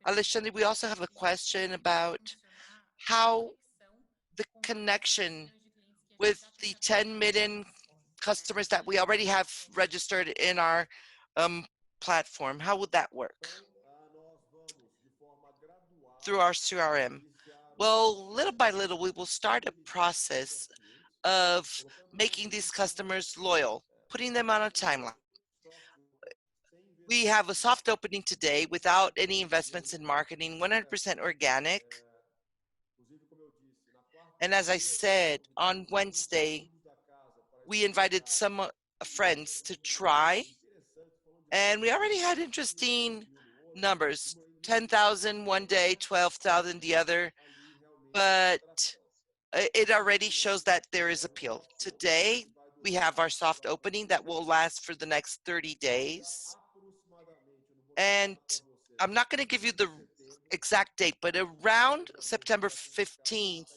Alexandre, we also have a question about how the connection with the 10 million customers that we already have registered in our platform. How would that work? Through our CRM. Well, little by little, we will start a process of making these customers loyal, putting them on a timeline. We have a soft opening today without any investments in marketing, 100% organic. And as I said, on Wednesday, we invited some friends to try, and we already had interesting numbers, 10,000 one day, 12,000 the other, but it already shows that there is appeal. Today, we have our soft opening that will last for the next 30 days. And I'm not going to give you the exact date, but around September 15th,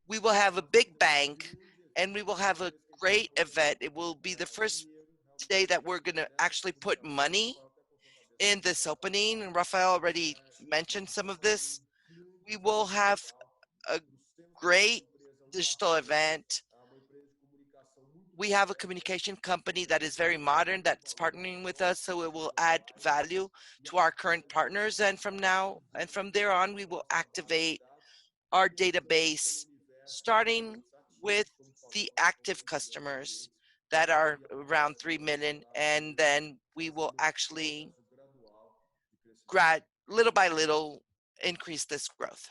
we will have a big bang and we will have a great event. It will be the first day that we're going to actually put money in this opening. And Rafael already mentioned some of this. We will have a great digital event. We have a communication company that is very modern that's partnering with us, so it will add value to our current partners. And from there on, we will activate our database, starting with the active customers that are around 3 million, and then we will actually little by little increase this growth.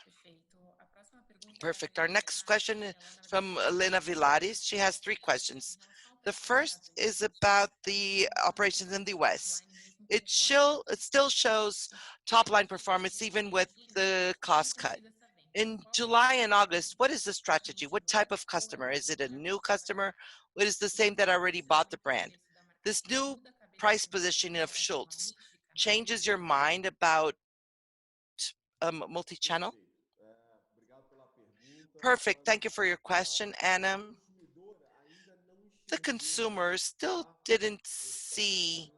Perfect. Our next question is from Elena Vilares. She has 3 questions. The first is about the operations in the US. It still shows top line performance even with the cost cut. In July and August, what is the strategy? What type of customer? Is it a new customer? What is the same that already bought the brand? This new price positioning of Schultz changes your mind about multi-channel? Perfect. Thank you for your question, Anna. The consumer still didn't see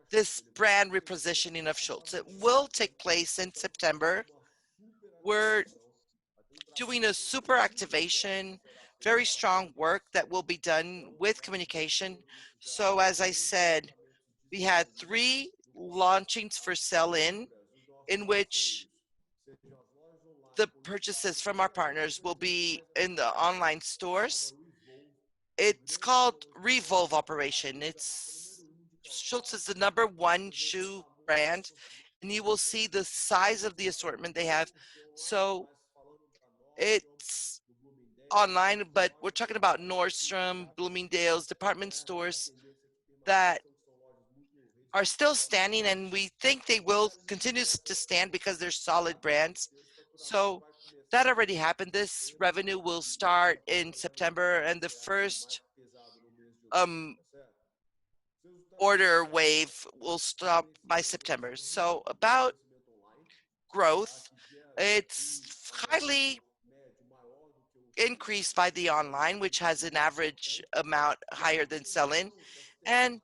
this brand repositioning of Schultz. It will take place in September. We're doing a super activation, very strong work that will be done with communication. So as I said, we had 3 launchings for in which the purchases from our partners will be in the online stores. It's called Revolve Operation. Schultz is the #1 shoe brand, and you will see the size of the assortment they have. So It's online, but we're talking about Nordstrom, Bloomingdale's, department stores that are still standing, and we think they will continue to stand because they're solid brands. So that already happened. This revenue will start in September, and the first um, order wave will stop by September. So about growth, it's highly increased by the online, which has an average amount higher than sell-in, and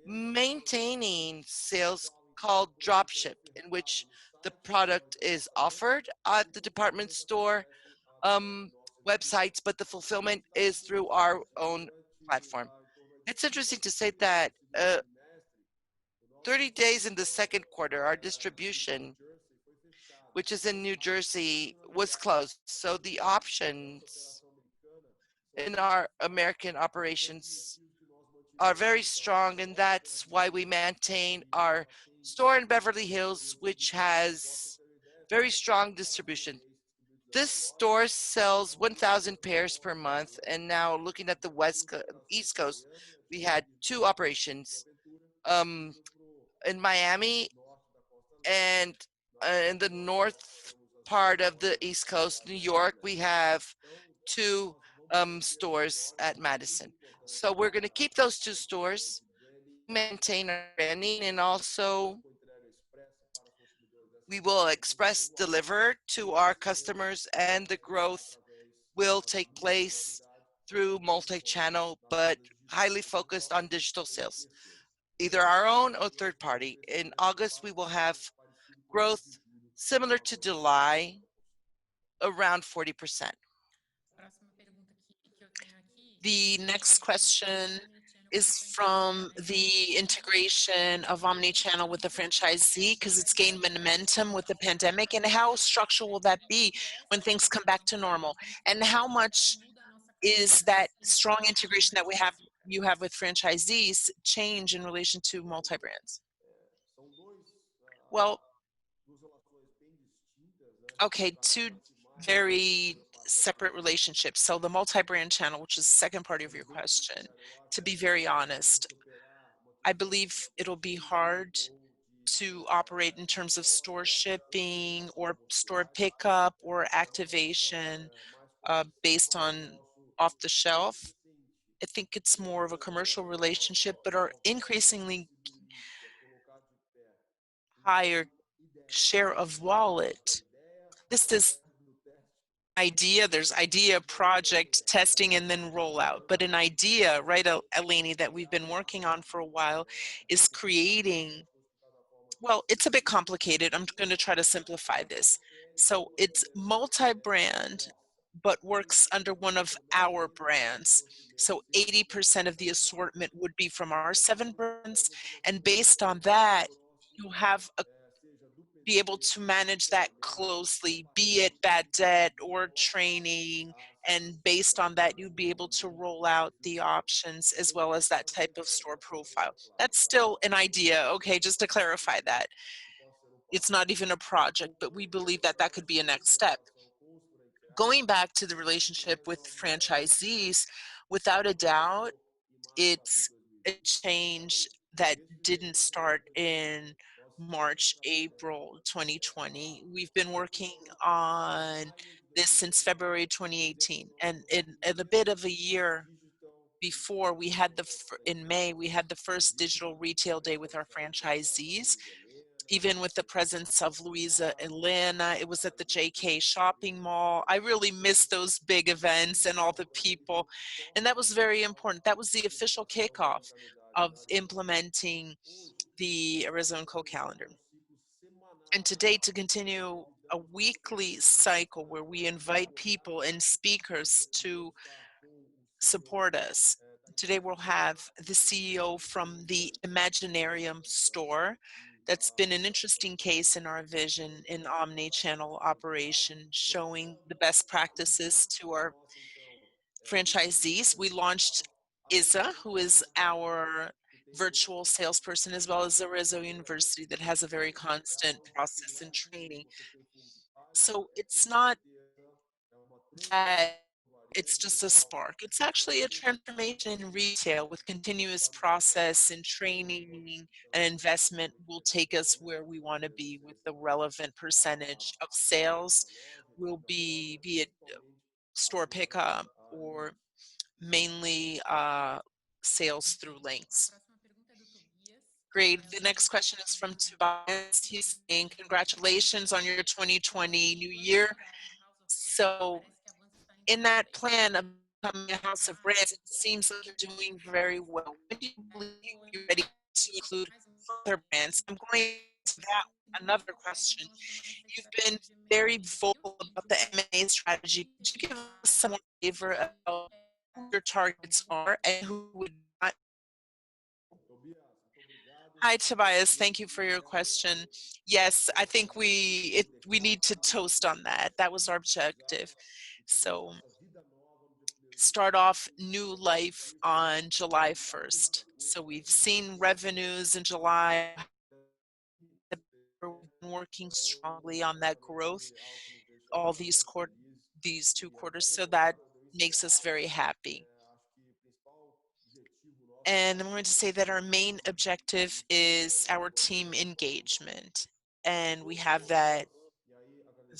maintaining sales called dropship, in which the product is offered at the department store um, websites, but the fulfillment is through our own platform. It's interesting to say that 30 days in the second quarter, our distribution, which is in New Jersey, was closed. So the options in our American operations are very strong, and that's why we maintain our store in Beverly Hills, which has very strong distribution. This store sells 1,000 pairs per month, and now looking at the East Coast, we had two operations um, in Miami and in the north part of the East Coast, New York. We have two stores at Madison. So we're going to keep those two stores, maintain our branding, and also we will express deliver to our customers, and the growth will take place through multi-channel, but highly focused on digital sales, either our own or third party. In August, we will have growth similar to July, around 40%. The next question is from the integration of omni-channel with the franchisee, because it's gained momentum with the pandemic, and how structural will that be when things come back to normal? And how much is that strong integration that you have with franchisees change in relation to multi-brands? Well, okay, two very separate relationships. So the multi-brand channel, which is the second part of your question, to be very honest, I believe it'll be hard to operate in terms of store shipping or store pickup or activation based on off the shelf. I think it's more of a commercial relationship, but are increasingly higher share of wallet. This is idea, there's idea, project, testing, and then rollout. But an idea, right, Eleni, that we've been working on for a while is creating, well, it's a bit complicated. I'm going to try to simplify this. So it's multi-brand, but works under one of our brands. So 80% of the assortment would be from our 7 brands. And based on that, you have a be able to manage that closely, be it bad debt or training. And based on that, you'd be able to roll out the options as well as that type of store profile. That's still an idea, okay, just to clarify that. It's not even a project, but we believe that that could be a next step. Going back to the relationship with franchisees, without a doubt, it's a change that didn't start in March, April 2020. We've been working on this since February 2018. And in a bit of a year before, we had in May, we had the first digital retail day with our franchisees, even with the presence of Luisa Elena. It was at the JK shopping mall. I really missed those big events and all the people. And that was very important. That was the official kickoff of implementing the Arezzo&Co calendar. And today, to continue a weekly cycle where we invite people and speakers to support us. Today we'll have the CEO from the Imaginarium store. That's been an interesting case in our vision in omni-channel operation, showing the best practices to our franchisees. We launched Isa, who is our virtual salesperson, as well as Arezzo University that has a very constant process and training. So it's not that it's just a spark. It's actually a transformation in retail with continuous process and training and investment will take us where we want to be with the relevant percentage of sales will be it store pickup or mainly sales through links. Great. The next question is from Tobias. He's saying, congratulations on your 2020 new year. So in that plan of becoming a house of brands, it seems like you're doing very well. When do you believe you're ready to include further brands? I'm going to that another question. You've been very vocal about the M&A strategy. Could you give us some more flavor about who your targets are and who would not? Hi, Tobias. Thank you for your question. Yes, I think we need to toast on that. That was our objective. So start off new life on July 1st. So we've seen revenues in July. We've been working strongly on that growth all these 2 quarters. So that makes us very happy. And I'm going to say that our main objective is our team engagement. And we have that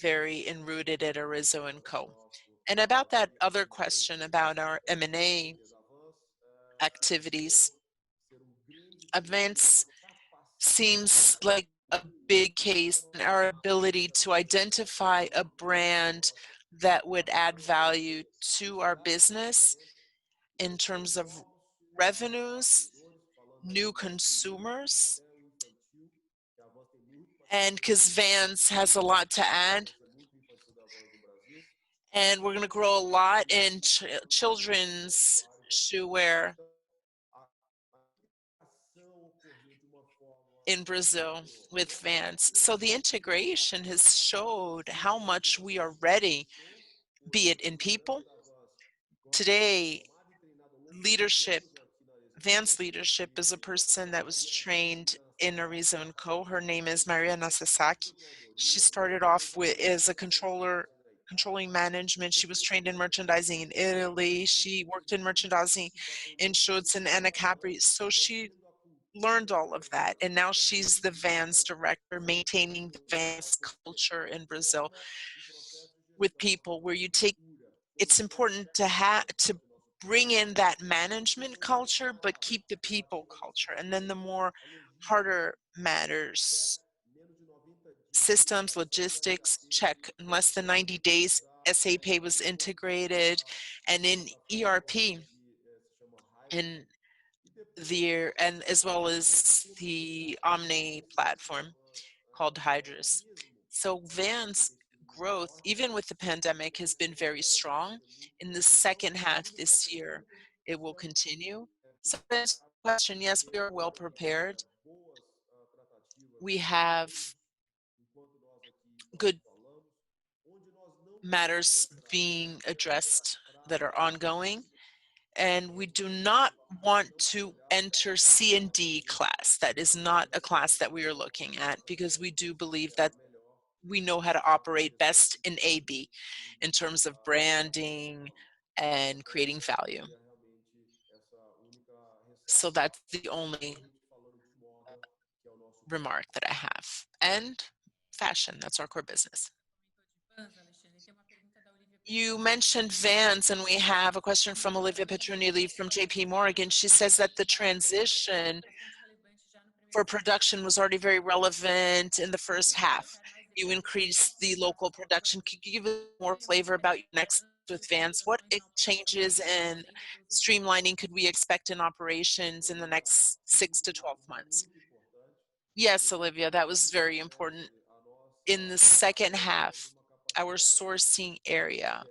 very enrooted at Arezzo&Co. And about that other question about our M&A activities, events seems like a big case in our ability to identify a brand that would add value to our business in terms of revenues, new consumers, and because Vans has a lot to add, and we're going to grow a lot in children's shoe wear in Brazil with Vans. So the integration has showed how much we are ready, be it in people. Today, leadership, Vans leadership is a person that was trained in Arezzo&Co. Her name is Maria Sasaki. She started off as a controlling management. She was trained in merchandising in Italy. She worked in merchandising in Schutz and Anna Capri. So she learned all of that. And now she's the Vans director, maintaining the Vans culture in Brazil with people where you take, it's important to bring in that management culture, but keep the people culture. And then the more harder matters, systems, logistics, check. In less than 90 days, SAP was integrated, and in ERP, and and as well as the Omni platform called Hydrus. So Vans growth, even with the pandemic, has been very strong. In the second half this year, it will continue. So that's the question. Yes, we are well prepared. We have good matters being addressed that are ongoing. And we do not want to enter C and D class. That is not a class that we are looking at because we do believe that we know how to operate best in AB in terms of branding and creating value. So that's the only remark that I have. And fashion, that's our core business. You mentioned Vans, and we have a question from Olivia Petronili from JP Morgan. She says that the transition for production was already very relevant in the first half. You increased the local production. Could you give us more flavor about your next with Vans? What changes and streamlining could we expect in operations in the next 6 to 12 months? Yes, Olivia, that was very important. In the second half, our sourcing area,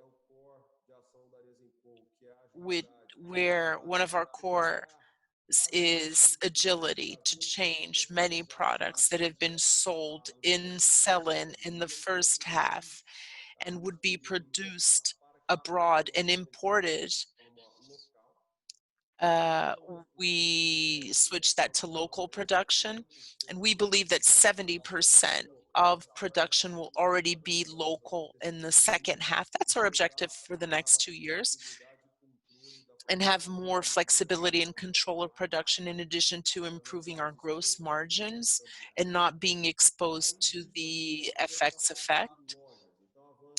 where one of our core is agility to change many products that have been sold in sell-in in the first half and would be produced abroad and imported uh, we switched that to local production, and we believe that 70% of production will already be local in the second half. That's our objective for the next 2 years, and have more flexibility and control of production in addition to improving our gross margins and not being exposed to the FX effect.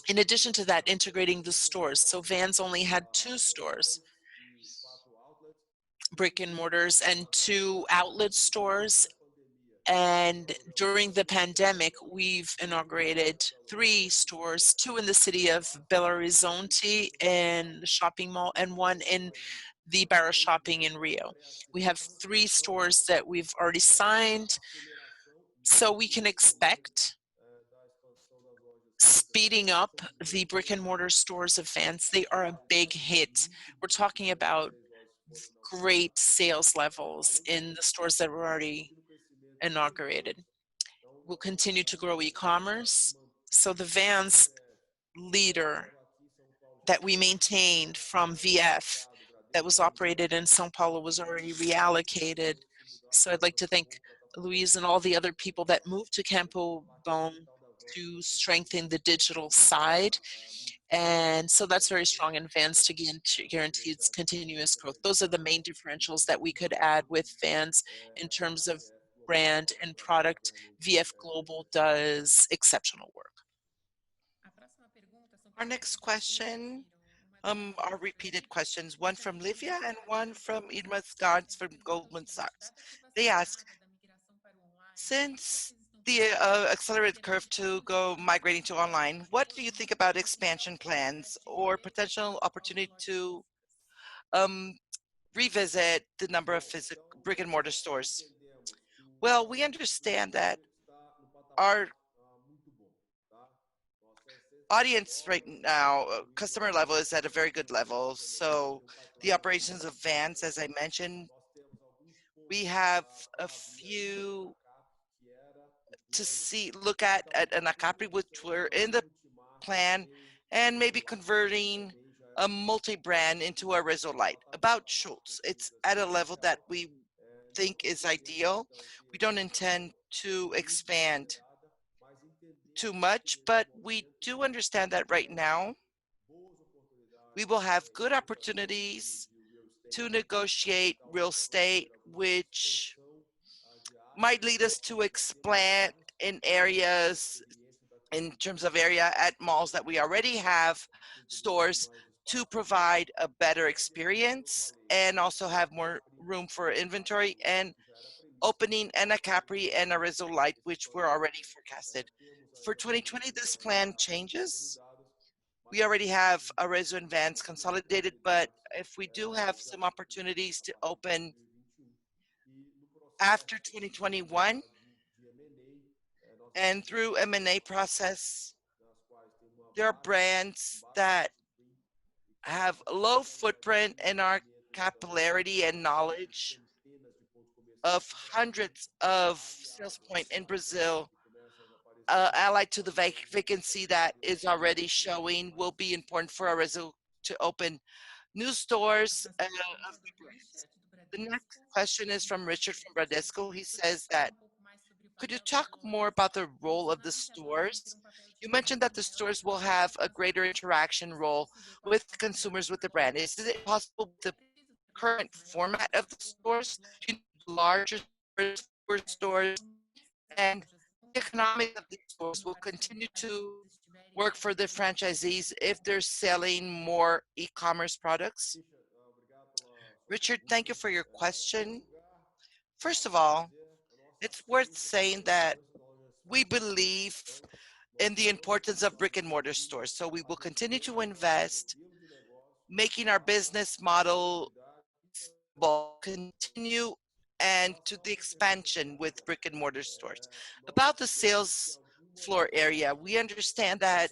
In addition to that, integrating the stores. So Vans only had 2 stores, brick and mortars, and 2 outlet stores. And during the pandemic, we've inaugurated 3 stores, 2 in the city of Belo Horizonte in the shopping mall, and 1 in the Barra Shopping in Rio. We have 3 stores that we've already signed, so we can expect speeding up the brick and mortar stores of Vans. They are a big hit. We're talking about great sales levels in the stores that were already inaugurated. We'll continue to grow e-commerce. So the Vans leader that we maintained from VF that was operated in São Paulo was already reallocated. So I'd like to thank Luis and all the other people that moved to Campo Bom to strengthen the digital side. And so that's very strong in Vans to guarantee its continuous growth. Those are the main differentials that we could add with Vans in terms of brand and product. VF Global does exceptional work. Our next question are repeated questions, one from Livia and one from Irma Scards from Goldman Sachs. They ask, since the accelerated curve to go migrating to online, what do you think about expansion plans or potential opportunity to um, revisit the number of physical brick and mortar stores? Well, we understand that our audience right now, customer level is at a very good level. So the operations of Vans, as I mentioned, we have a few to look at an Acapri, which were in the plan, and maybe converting a multi-brand into a Arezzo Light. About Schultz, it's at a level that we think is ideal. We don't intend to expand too much, but we do understand that right now we will have good opportunities to negotiate real estate, which might lead us to expand in areas, in terms of area at malls that we already have stores, to provide a better experience and also have more room for inventory, and opening an Acapri and a Rizzo Light, which were already forecasted. For 2020, this plan changes. We already have Arezzo and Vans consolidated, but if we do have some opportunities to open after 2021 and through M&A process, there are brands that have low footprint in our capillarity and knowledge of hundreds of sales point in Brazil, allied to the vacancy that is already showing, will be important for Arezzo to open new stores of the brands. The next question is from Richard from Bradesco. He says that, could you talk more about the role of the stores? You mentioned that the stores will have a greater interaction role with consumers with the brand. Is it possible with the current format of the stores? Do you need larger stores, fewer stores? And the economics of these stores will continue to work for the franchisees if they're selling more e-commerce products? Richard, thank you for your question. First of all, it's worth saying that we believe in the importance of brick and mortar stores. So we will continue to invest, making our business model continue and to the expansion with brick and mortar stores. About the sales floor area, we understand that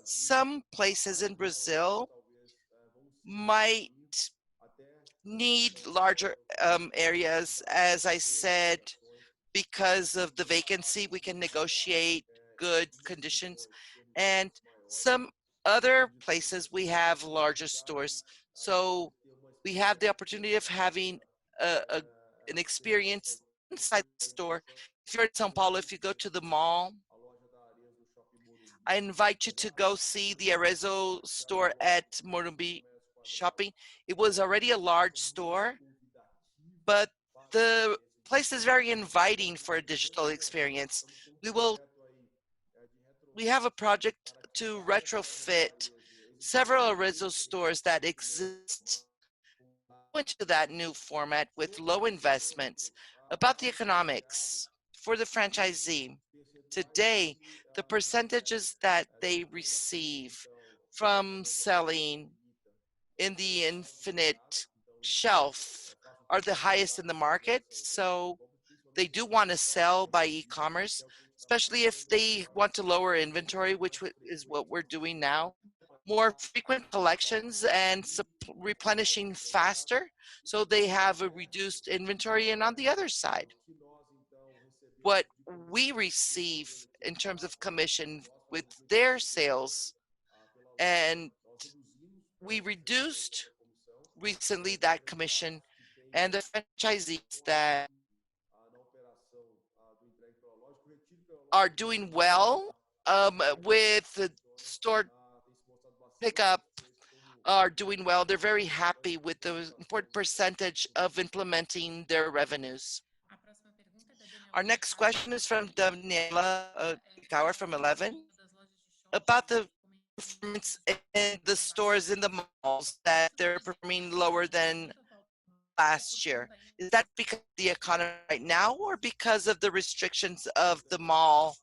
some places in Brazil might need larger areas. As I said, because of the vacancy, we can negotiate good conditions. And some other places we have larger stores. So We have the opportunity of having an experience inside the store. If you're in São Paulo, if you go to the mall, I invite you to go see the Arezzo store at Morumbi Shopping. It was already a large store, but the place is very inviting for a digital experience. We will we have a project to retrofit several Arezzo stores that exist into that new format with low investments. About the economics for the franchisee, today, the percentages that they receive from selling in the infinite shelf are the highest in the market. So they do want to sell by e-commerce, especially if they want to lower inventory, which is what we're doing now. More frequent collections and replenishing faster, so they have a reduced inventory. And on the other side, what we receive in terms of commission with their sales, and we reduced recently that commission, and the franchisees that are doing well with the store pickup are doing well. They're very happy with the important percentage of implementing their revenues. Our next question is from Daniela Kikauer from 11 about the performance in the stores in the malls that they're performing lower than last year. Is that because of the economy right now or because of the restrictions of the mall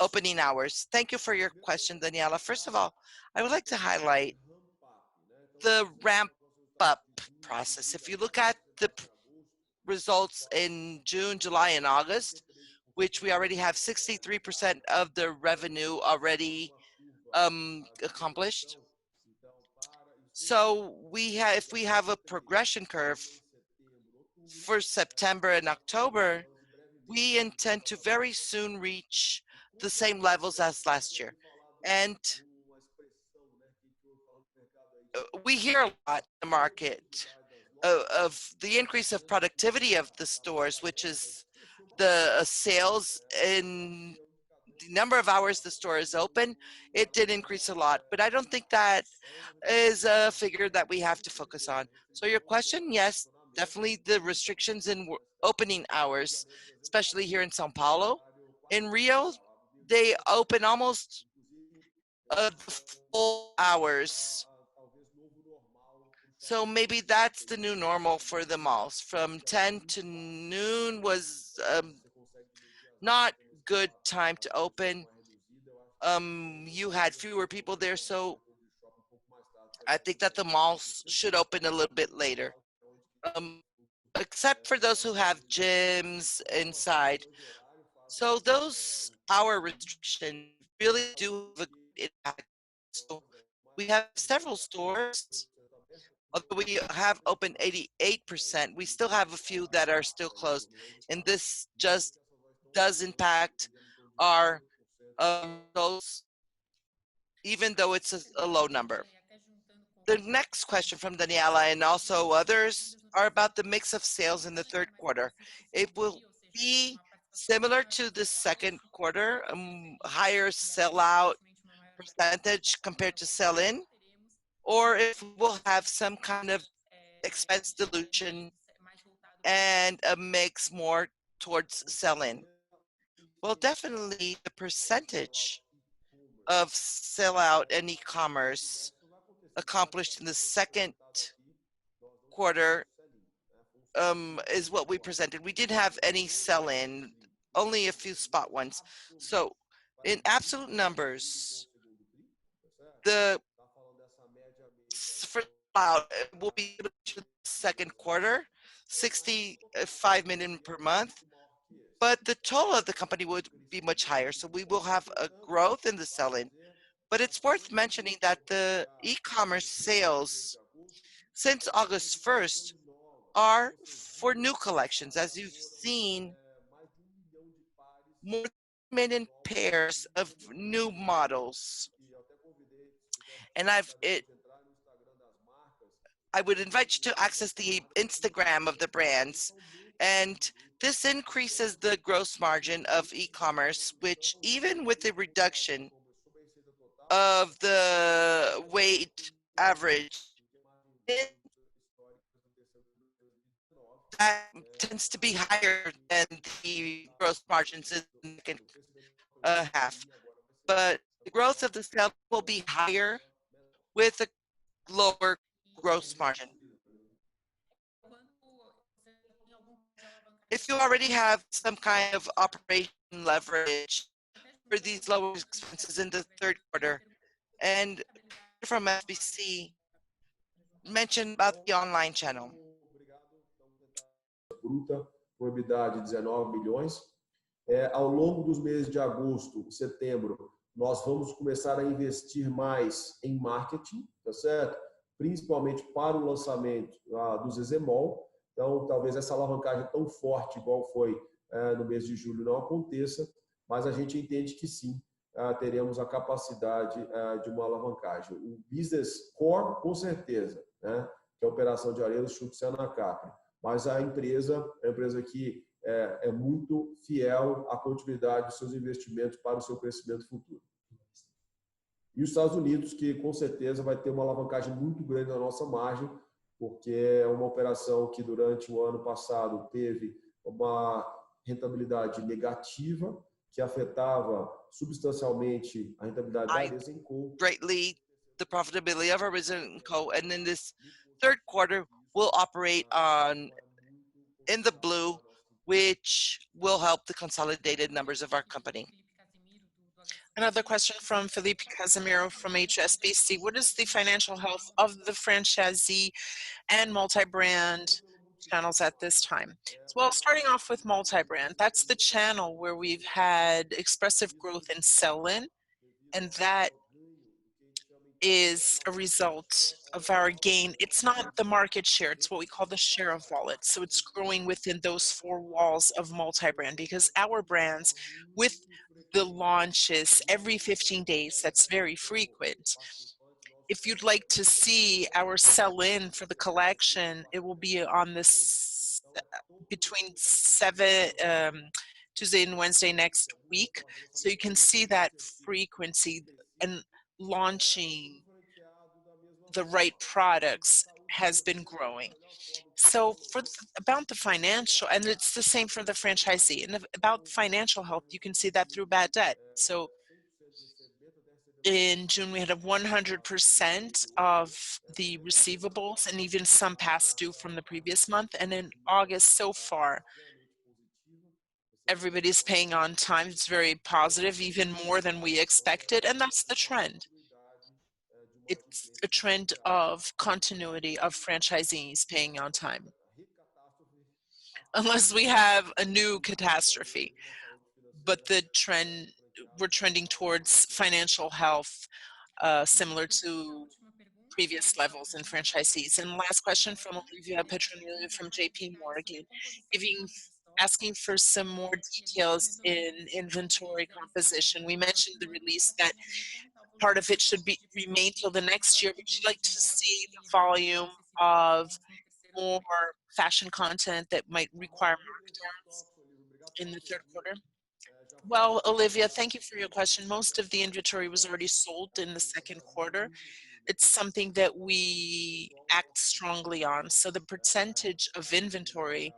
opening hours? Thank you for your question, Daniela. First of all, I would like to highlight the ramp up process. If you look at the results in June, July, and August, which we already have 63% of the revenue already accomplished. So if we have a progression curve for September and October, we intend to very soon reach the same levels as last year. And we hear a lot in the market of the increase of productivity of the stores, which is the sales in the number of hours the store is open. It did increase a lot, but I don't think that is a figure that we have to focus on. So your question, yes, definitely the restrictions in opening hours, especially here in Sao Paulo. In Rio, they open almost the full hours. So maybe that's the new normal for the malls. From 10 to noon was not good time to open. You had fewer people there, so I think that the malls should open a little bit later. Except for those who have gyms inside. So those hour restrictions really do have a great impact. So we have several stores. Although we have opened 88%, we still have a few that are still closed. And this just does impact our results, even though it's a low number. The next question from Daniela and also others are about the mix of sales in the third quarter. It will be similar to the second quarter, higher sell-out percentage compared to sell-in, or if we'll have some kind of expense dilution and a mix more towards sell-in. Well, definitely the percentage of sell-out and e-commerce accomplished in the second quarter is what we presented. We didn't have any sell-in, only a few spot ones. So in absolute numbers, the for sell-out will be to the second quarter, 65 million per month, but the total of the company would be much higher. So we will have a growth in the sell-in. But it's worth mentioning that the e-commerce sales since August 1st are for new collections. As you've seen, more than 1 million pairs of new models. And I would invite you to access the Instagram of the brands. And this increases the gross margin of e-commerce, which even with the reduction of the weight average, that tends to be higher than the gross margins in the second half. But the growth of the sales will be higher with a lower gross margin. If you already have some kind of operation leverage for these lower expenses in the third quarter, and from SBC mentioned about the online channel. Bruta, com EBITDA de 19 milhões. Ao longo dos meses de agosto e setembro, nós vamos começar a investir mais em marketing, tá certo? Principalmente para o lançamento do Zezemol. Então, talvez essa alavancagem tão forte igual foi no mês de julho não aconteça, mas a gente entende que sim, teremos a capacidade de uma alavancagem. O business core, com certeza, né? Que é a operação de Arezzo&Co na Capri. Mas a empresa é uma empresa que é muito fiel à continuidade dos seus investimentos para o seu crescimento futuro. E os Estados Unidos, que com certeza vai ter uma alavancagem muito grande na nossa margem, porque é uma operação que durante o ano passado teve uma rentabilidade negativa, que afetava substancialmente a rentabilidade da Arezzo&Co. Greatly the profitability of Arezzo&Co, and in this third quarter will operate in the blue, which will help the consolidated numbers of our company. Another question from Felipe Casimiro from HSBC. What is the financial health of the franchisee and multi-brand channels at this time? Well, starting off with multi-brand, that's the channel where we've had expressive growth in sell-in, and that is a result of our gain. It's not the market share, it's what we call the share of wallet. So it's growing within those four walls of multi-brand, because our brands, with the launches every 15 days, that's very frequent. If you'd like to see our sell-in for the collection, it will be on this between Tuesday and Wednesday next week. So you can see that frequency, and launching the right products has been growing. So about the financial, and it's the same for the franchisee, and about financial health, you can see that through bad debt. So in June, we had a 100% of the receivables, and even some past due from the previous month. And in August, so far, everybody's paying on time. It's very positive, even more than we expected, and that's the trend. It's a trend of continuity of franchisees paying on time, unless we have a new catastrophe. But the trend, we're trending towards financial health similar to previous levels in franchisees. And last question from Olivia Petronilio from JP Morgan, asking for some more details in inventory composition. We mentioned the release that part of it should remain till the next year. Would you like to see the volume of more fashion content that might require markdowns in the third quarter? Well, Olivia, thank you for your question. Most of the inventory was already sold in the second quarter. It's something that we act strongly on. So the percentage of inventory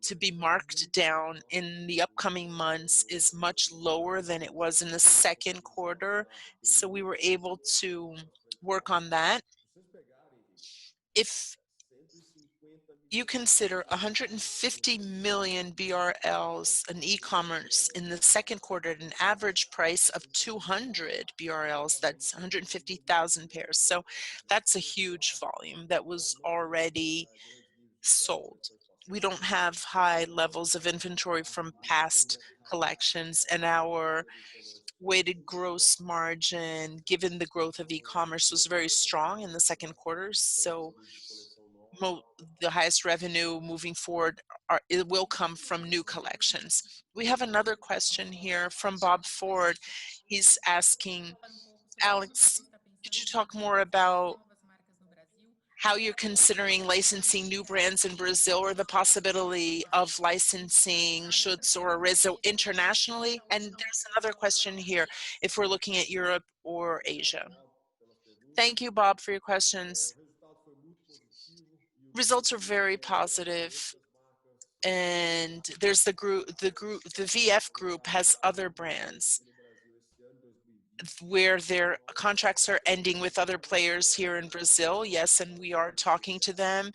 to be marked down in the upcoming months is much lower than it was in the second quarter. So we were able to work on that. If you consider 150 million BRLs in e-commerce in the second quarter at an average price of 200 BRLs, that's 150,000 pairs. So that's a huge volume that was already sold. We don't have high levels of inventory from past collections, and our weighted gross margin, given the growth of e-commerce, was very strong in the second quarter. So the highest revenue moving forward, it will come from new collections. We have another question here from Bob Ford. He's asking, Alex, could you talk more about how you're considering licensing new brands in Brazil or the possibility of licensing Schutz or Arezzo internationally. And there's another question here, if we're looking at Europe or Asia. Thank you, Bob, for your questions. Results are very positive. And there's the VF group has other brands where their contracts are ending with other players here in Brazil. Yes, and we are talking to them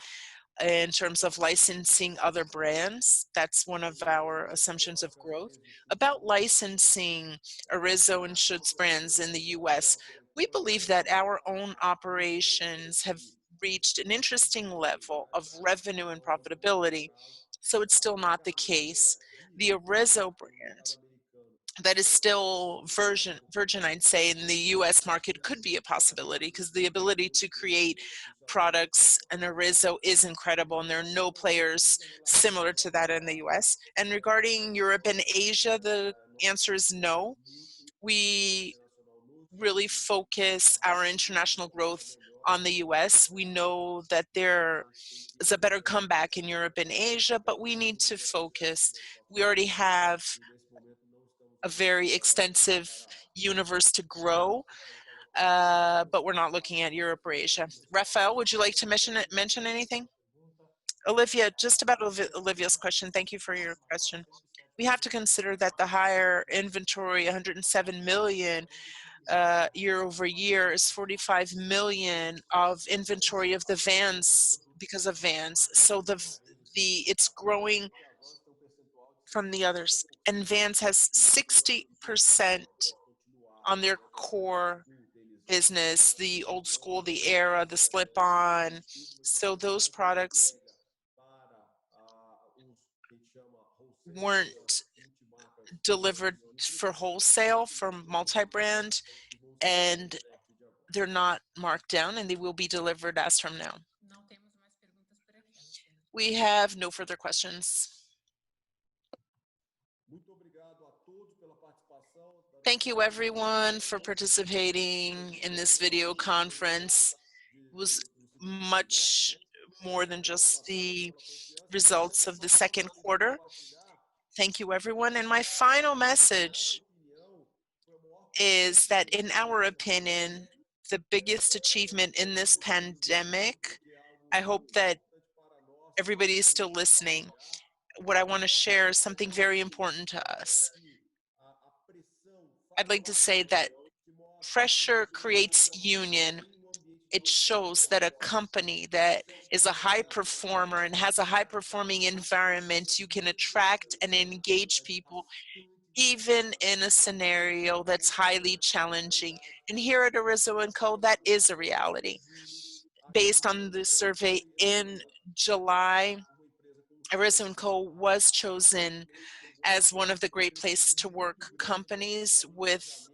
in terms of licensing other brands. That's one of our assumptions of growth. About licensing Arezzo and Schutz brands in the US, we believe that our own operations have reached an interesting level of revenue and profitability. So it's still not the case. The Arezzo brand, that is still virgin, I'd say, in the US market could be a possibility because the ability to create products and Arezzo is incredible, and there are no players similar to that in the US. And regarding Europe and Asia, the answer is no. We really focus our international growth on the US. We know that there is a better comeback in Europe and Asia, but we need to focus. We already have a very extensive universe to grow, but we're not looking at Europe or Asia. Rafael, would you like to mention anything? Olivia, just about Olivia's question, thank you for your question. We have to consider that the higher inventory, 107 million year over year, is 45 million of inventory of the Vans because of Vans. So it's growing from the others. And Vans has 60% on their core business, the old school, the Era, the slip-on. So those products weren't delivered for wholesale from multi-brand, and they're not marked down, and they will be delivered as from now. We have no further questions. Thank you everyone for participating in this video conference. It was much more than just the results of the second quarter. Thank you everyone. And my final message is that in our opinion, the biggest achievement in this pandemic, I hope that everybody is still listening. What I want to share is something very important to us. I'd like to say that pressure creates union. It shows that a company that is a high performer and has a high performing environment, you can attract and engage people even in a scenario that's highly challenging. And here at Arezzo&Co, that is a reality. Based on the survey in July, Arezzo&Co was chosen as one of the great places to work companies with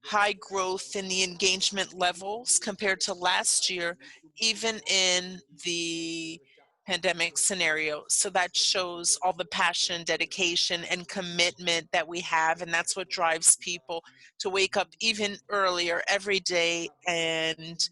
high growth in the engagement levels compared to last year, even in the pandemic scenario. So that shows all the passion, dedication, and commitment that we have, and that's what drives people to wake up even earlier every day and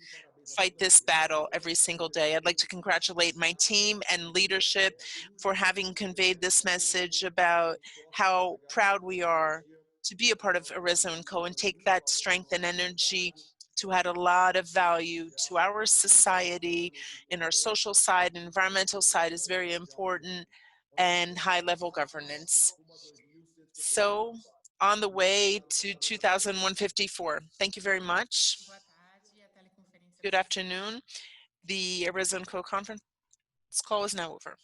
fight this battle every single day. I'd like to congratulate my team and leadership for having conveyed this message about how proud we are to be a part of Arezzo&Co and take that strength and energy to add a lot of value to our society. In our social side and environmental side is very important, and high level governance. So on the way to 2154. Thank you very much. Good afternoon. The Arezzo&Co conference call is now over.